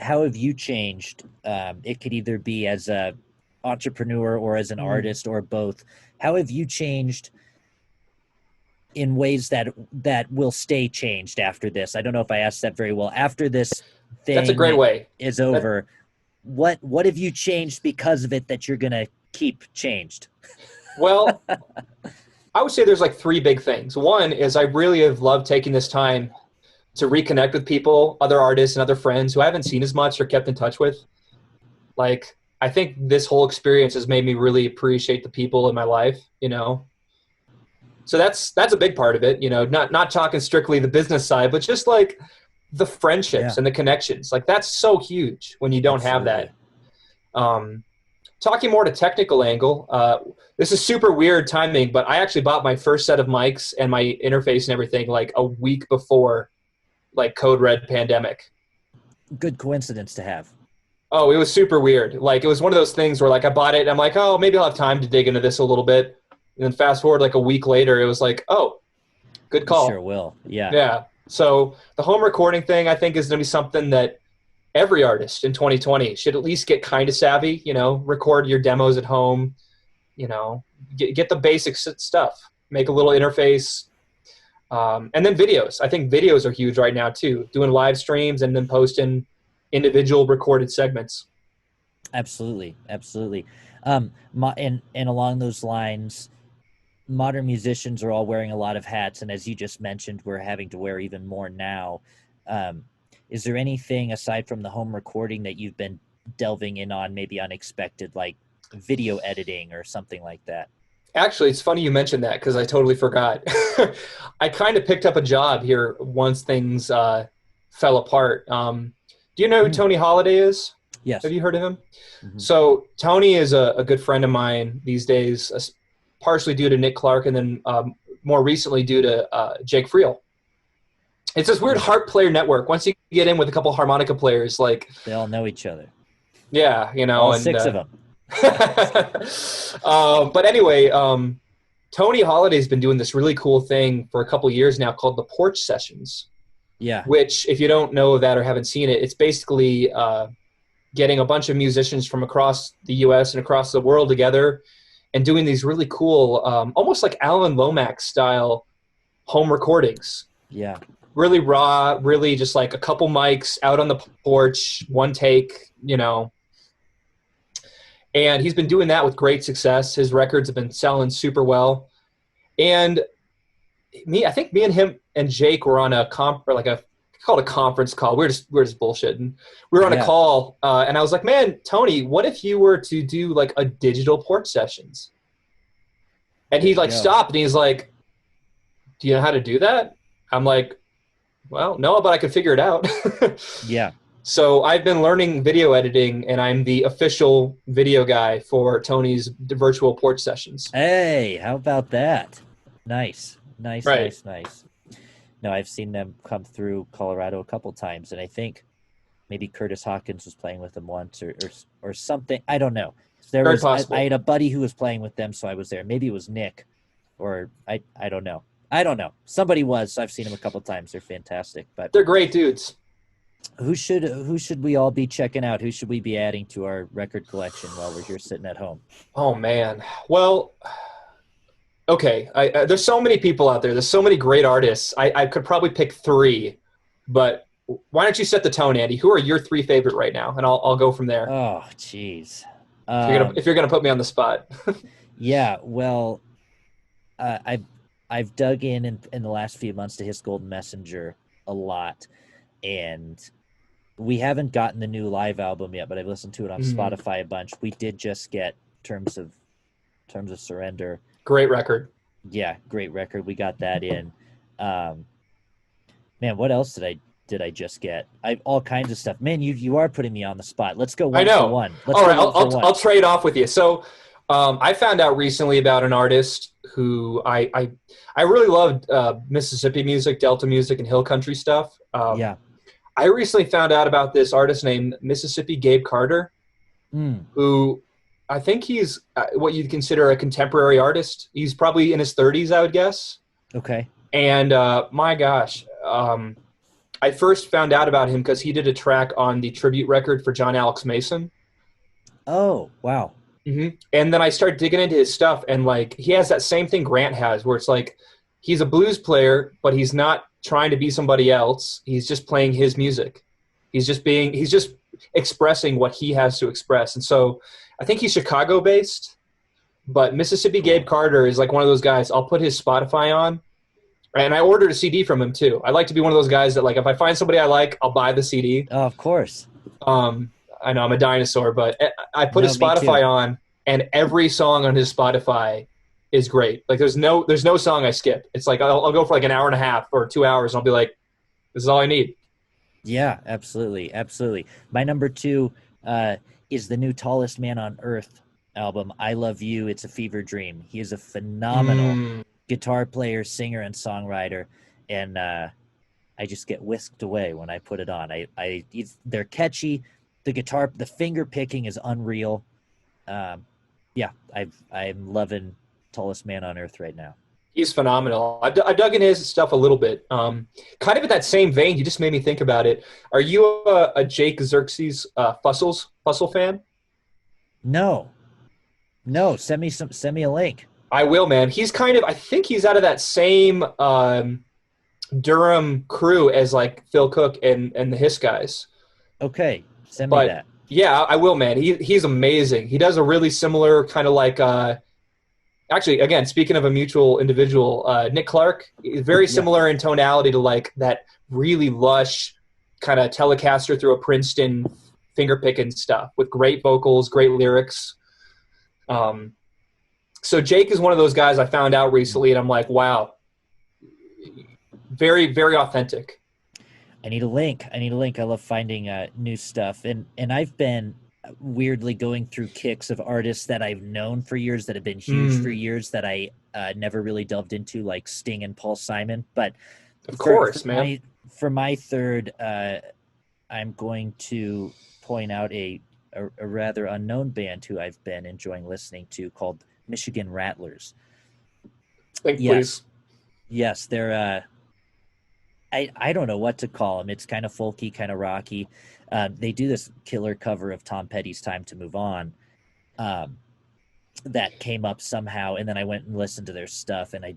have you changed? It could either be as a entrepreneur or as an artist or both. How have you changed in ways that will stay changed after this? I don't know if I asked that very well. After this That's a thing great way. is over, what have you changed because of it that you're gonna keep changed? Well, I would say there's like three big things. One is I really have loved taking this time to reconnect with people, other artists and other friends who I haven't seen as much or kept in touch with. Like, I think this whole experience has made me really appreciate the people in my life, you know? So that's a big part of it, you know, not talking strictly the business side, but just like the friendships and the connections. Like, that's so huge when you don't have that. Talking more to technical angle, this is super weird timing, but I actually bought my first set of mics and my interface and everything like a week before like Code Red pandemic. Good coincidence to have. Oh, it was super weird. Like, it was one of those things where like I bought it and I'm like, oh, maybe I'll have time to dig into this a little bit. And then fast forward like a week later, it was like, oh, good call. You sure will. Yeah. Yeah. So the home recording thing, I think, is going to be something that every artist in 2020 should at least get kind of savvy, you know, record your demos at home, you know, get the basic stuff, make a little interface. And then videos. I think videos are huge right now too, doing live streams and then posting individual recorded segments. Absolutely. Absolutely. And along those lines, modern musicians are all wearing a lot of hats. And as you just mentioned, we're having to wear even more now. Is there anything aside from the home recording that you've been delving in on, maybe unexpected, like video editing or something like that? Actually, it's funny you mentioned that because I totally forgot. I kind of picked up a job here once things fell apart. Do you know who Tony Holiday is? Yes. Have you heard of him? Mm-hmm. So Tony is a good friend of mine these days, partially due to Nick Clark and then more recently due to Jake Friel. It's this weird harp player network. Once you get in with a couple harmonica players, like they all know each other. Yeah, you know, all six of them. But anyway, Tony Holiday's been doing this really cool thing for a couple years now called the Porch Sessions. Yeah. Which, if you don't know that or haven't seen it, it's basically getting a bunch of musicians from across the U.S. and across the world together and doing these really cool, almost like Alan Lomax style home recordings. Yeah. Really raw, really just like a couple mics out on the porch, one take, you know. And he's been doing that with great success. His records have been selling super well. And I think me and him and Jake were on a called a conference call. We're just bullshitting. We were on a call, and I was like, man, Tony, what if you were to do like a digital porch sessions? And he like stopped and he's like, do you know how to do that? I'm like, well, no, but I could figure it out. Yeah. So I've been learning video editing, and I'm the official video guy for Tony's virtual porch sessions. Hey, how about that? Nice. Right. Nice. No, I've seen them come through Colorado a couple times, and I think maybe Curtis Hawkins was playing with them once or something. I don't know. Very possible. I had a buddy who was playing with them, so I was there. Maybe it was Nick, or I don't know. I don't know. Somebody was. I've seen them a couple times. They're fantastic. But they're great dudes. Who should we all be checking out? Who should we be adding to our record collection while we're here sitting at home? Oh man. Well, okay. There's so many people out there. There's so many great artists. I could probably pick three, but why don't you set the tone, Andy? Who are your three favorite right now? And I'll go from there. Oh, jeez. If you're gonna put me on the spot. Yeah. Well, I've dug in the last few months to His Golden Messenger a lot, and we haven't gotten the new live album yet, but I've listened to it on Spotify a bunch. We did just get Terms of Surrender. Great record. Yeah, great record. We got that in. Man, what else did I just get? All kinds of stuff. Man, you are putting me on the spot. Let's go one for one. All right, I'll trade off with you. So I found out recently about an artist who I really loved Mississippi music, Delta music, and hill country stuff. Yeah. I recently found out about this artist named Mississippi Gabe Carter, who I think he's what you'd consider a contemporary artist. He's probably in his 30s, I would guess. Okay. And my gosh, I first found out about him because he did a track on the tribute record for John Alex Mason. Oh, wow. And then I started digging into his stuff, and like he has that same thing Grant has, where it's like he's a blues player, but he's not trying to be somebody else. He's just playing his music. He's just expressing what he has to express. And so I think he's Chicago based, but Mississippi Cool. Gabe Carter is like one of those guys. I'll put his Spotify on, and I ordered a CD from him too. I like to be one of those guys that like if I find somebody I like, I'll buy the CD. Oh, of course. I know I'm a dinosaur, but I put No, his me too. Spotify on, and every song on his Spotify is great. Like there's no song I skip. It's like I'll go for like an hour and a half or 2 hours, and I'll be like, this is all I need. Yeah, absolutely. Absolutely. My number two is the new Tallest Man on Earth album, I Love You, It's a Fever Dream. He is a phenomenal Mm, guitar player, singer, and songwriter. And I just get whisked away when I put it on. They're catchy. The guitar, the finger picking is unreal. Yeah, I'm loving Tallest Man on Earth right now. he's phenomenal. I dug in his stuff a little bit. Kind of in that same vein, you just made me think about it. Are you a Jake Xerxes Fussle fan? No, no, send me a link. I will, man. He's kind of I think he's out of that same Durham crew as like Phil Cook and the Hiss guys. Okay, send me But that. yeah, I will, man. He's amazing. He does a really similar kind of like actually again speaking of a mutual individual, Nick Clark, very Yeah, similar in tonality to like that really lush kind of Telecaster through a Princeton finger picking stuff with great vocals, great lyrics. Um, so Jake is one of those guys I found out recently, and I'm like, wow, very very authentic. I need a link. I need a link. I love finding new stuff, and I've been weirdly going through kicks of artists that I've known for years that have been huge for Mm, years that I never really delved into, like Sting and Paul Simon. But of for course, man. my third, I'm going to point out a rather unknown band who I've been enjoying listening to called Michigan Rattlers. Think Yes, please. yes, they're I don't know what to call them. It's kind of folky, kind of rocky. They do this killer cover of Tom Petty's "Time to Move On" um, that came up somehow, and then I went and listened to their stuff, and I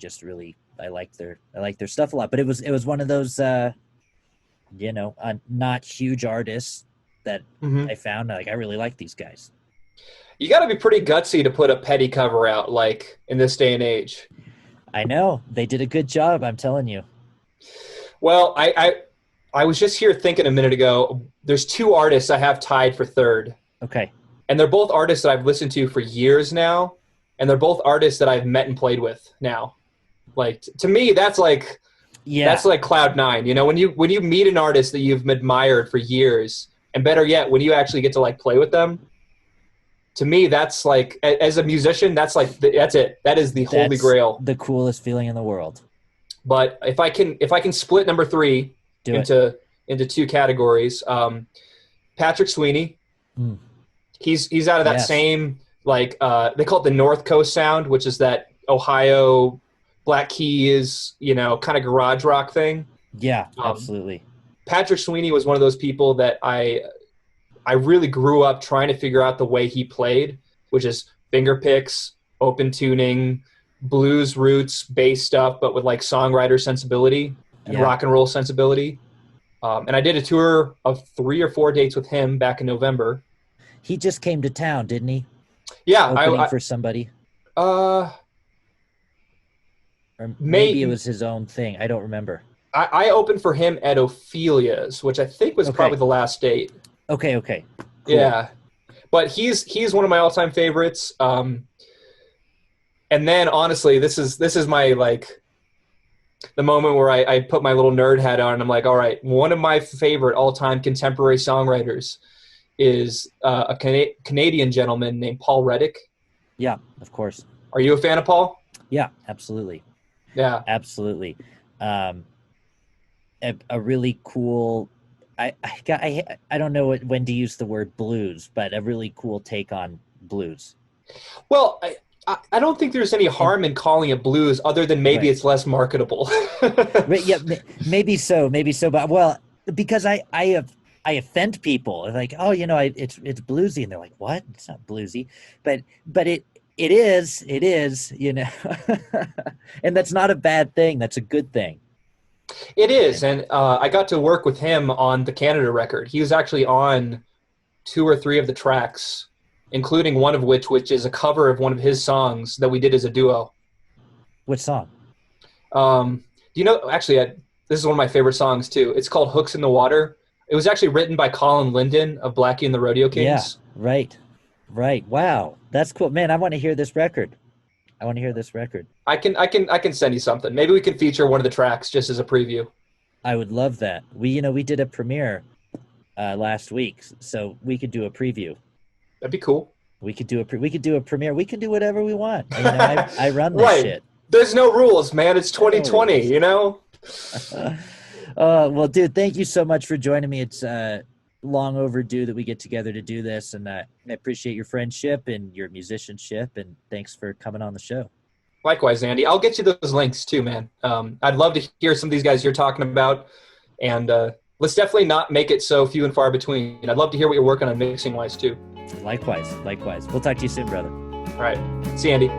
liked their stuff a lot. But it was one of those not huge artists that Hmm. I found like I really like these guys. You got to be pretty gutsy to put a Petty cover out like in this day and age. I know they did a good job. I'm telling you. Well, I was just here thinking a minute ago. There's two artists I have tied for third, Okay. and they're both artists that I've listened to for years now, and they're both artists that I've met and played with now. Like to me, Yeah, that's like cloud nine. You know, when you meet an artist that you've admired for years, and better yet, when you actually get to like play with them. To me, that's like as a musician, that's like that's it. That is the holy that's grail. the coolest feeling in the world. But if I can split number three Do it. into two categories, Patrick Sweeney, Mm, he's out of that yes. same like they call it the North Coast sound, which is that Ohio Black Keys, kind of garage rock thing. Yeah, Um, absolutely. Patrick Sweeney was one of those people that I really grew up trying to figure out the way he played, which is finger picks, open tuning, blues roots, bass stuff, but with like songwriter sensibility and Yeah. rock and roll sensibility. And I did a tour of 3 or 4 dates with him back in November. He just came to town, didn't he? Yeah, Opening for somebody. uh, Or maybe it may was his own thing. I don't remember. I opened for him at Ophelia's, which I think was probably Okay. the last date. Okay, okay. Cool. Yeah, but he's one of my all time favorites. And then honestly, this is my like the moment where I put my little nerd hat on and I'm like, all right, one of my favorite all time contemporary songwriters is a Canadian gentleman named Paul Reddick. Yeah, of course. Are you a fan of Paul? Yeah, absolutely. Yeah. Absolutely. Um a really cool I don't know when to use the word blues, but a really cool take on blues. Well, I don't think there's any harm in calling it blues other than maybe Right. it's less marketable. Right, yeah, maybe so, but because I offend people like, oh, it's bluesy, and they're like, what? It's not bluesy, but it is, and that's not a bad thing. That's a good thing. It is, And and I got to work with him on the Canada record. He was actually on 2 or 3 of the tracks, including one of which is a cover of one of his songs that we did as a duo. what song? Do you know? Actually, this is one of my favorite songs too. It's called "Hooks in the Water." It was actually written by Colin Linden of Blackie and the Rodeo Yeah, Kings. right. Wow, that's cool, man. I want to hear this record. I want to hear this record. I can send you something. Maybe we can feature one of the tracks just as a preview. I would love that. We did a premiere last week, so we could do a preview. That'd be cool. We could do a premiere. We can do whatever we want. I run this Right. shit. There's no rules, man. It's There are no 2020, rules. you know? Well, dude, thank you so much for joining me. It's long overdue that we get together to do this, and I appreciate your friendship and your musicianship, and thanks for coming on the show. Likewise, Andy. I'll get you those links too, man. I'd love to hear some of these guys you're talking about, and let's definitely not make it so few and far between. I'd love to hear what you're working on mixing-wise too. Likewise. We'll talk to you soon, brother. All right. See you, Andy.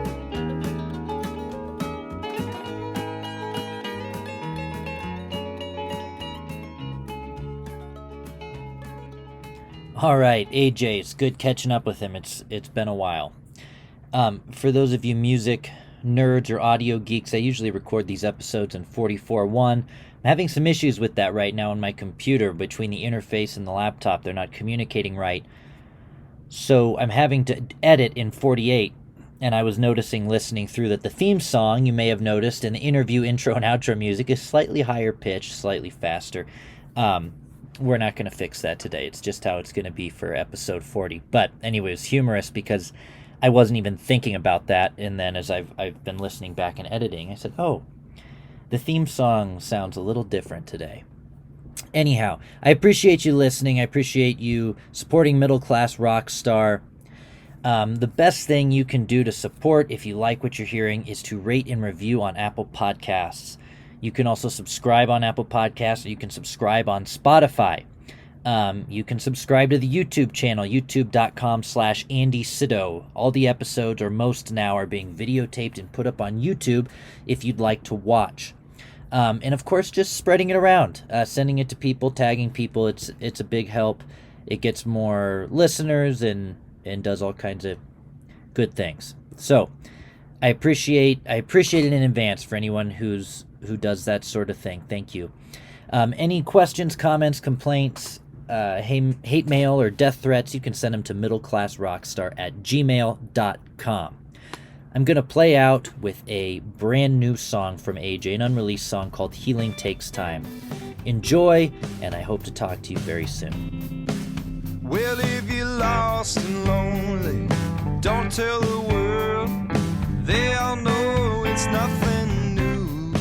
All right, AJ, it's good catching up with him. It's been a while. For those of you music nerds or audio geeks, I usually record these episodes in 44.1. I'm having some issues with that right now on my computer. Between the interface and the laptop, they're not communicating right. So I'm having to edit in 48. And I was noticing, listening through, that the theme song, you may have noticed, and the interview intro and outro music is slightly higher pitched, slightly faster. We're not going to fix that today. It's just how it's going to be for episode 40. But anyway, it's humorous because I wasn't even thinking about that. And then as I've been listening back and editing, I said, oh, the theme song sounds a little different today. Anyhow, I appreciate you listening. I appreciate you supporting Middle Class Rockstar. The best thing you can do to support, if you like what you're hearing, is to rate and review on Apple Podcasts. You can also subscribe on Apple Podcasts, or you can subscribe on Spotify. You can subscribe to the YouTube channel, youtube.com/Andy Sydow. All the episodes, or most now, are being videotaped and put up on YouTube if you'd like to watch. And of course, just spreading it around, sending it to people, tagging people. It's a big help. It gets more listeners and does all kinds of good things. So I appreciate it in advance for anyone who does that sort of thing. Thank you. Any questions, comments, complaints, hate mail, or death threats, you can send them to middleclassrockstar@gmail.com. I'm going to play out with a brand new song from AJ, an unreleased song called Healing Takes Time. Enjoy, and I hope to talk to you very soon. Well, if you're lost and lonely, don't tell the world. They all know it's nothing new.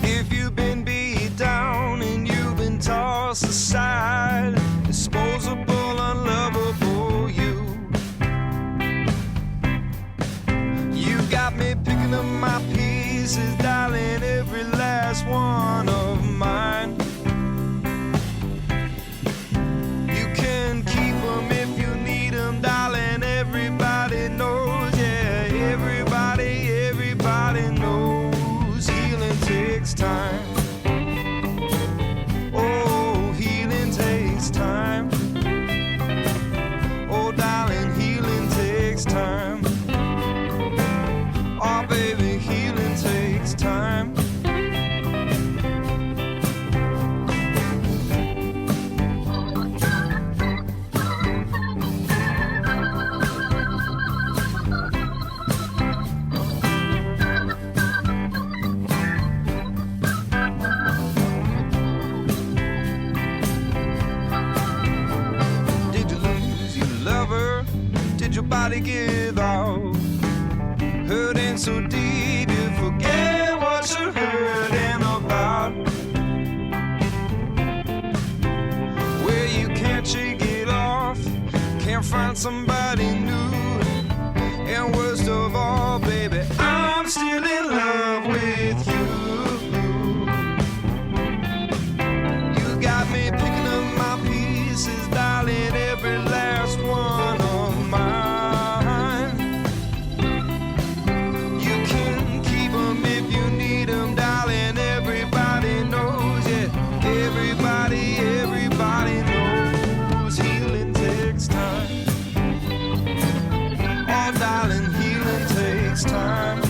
If you've been beat down and you've been tossed aside, disposable, unlovable you. You got me picking up my pieces, darling, every last one of mine. Darling, everybody knows, yeah, everybody knows healing takes time. Oh, healing takes time. Oh, darling, healing takes time. Oh, baby, healing takes time. Did your body give out? Hurting so deep you forget what you're hurting about. Where you can't shake it off, and find somebody new. And worst of all, baby, I'm still in love with you. You got me picking up my pieces, darling, every last one of mine. You can keep them if you need them, darling, everybody knows, yeah. Everybody knows healing takes time. Oh, darling, healing takes time.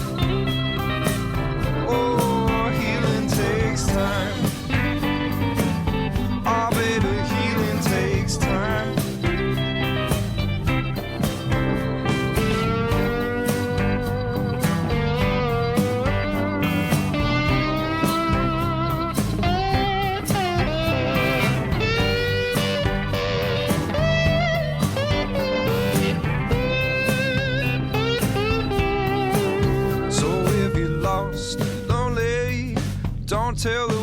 Oh, healing takes time. Oh, baby, healing takes time. So if you're lost, lonely, don't tell the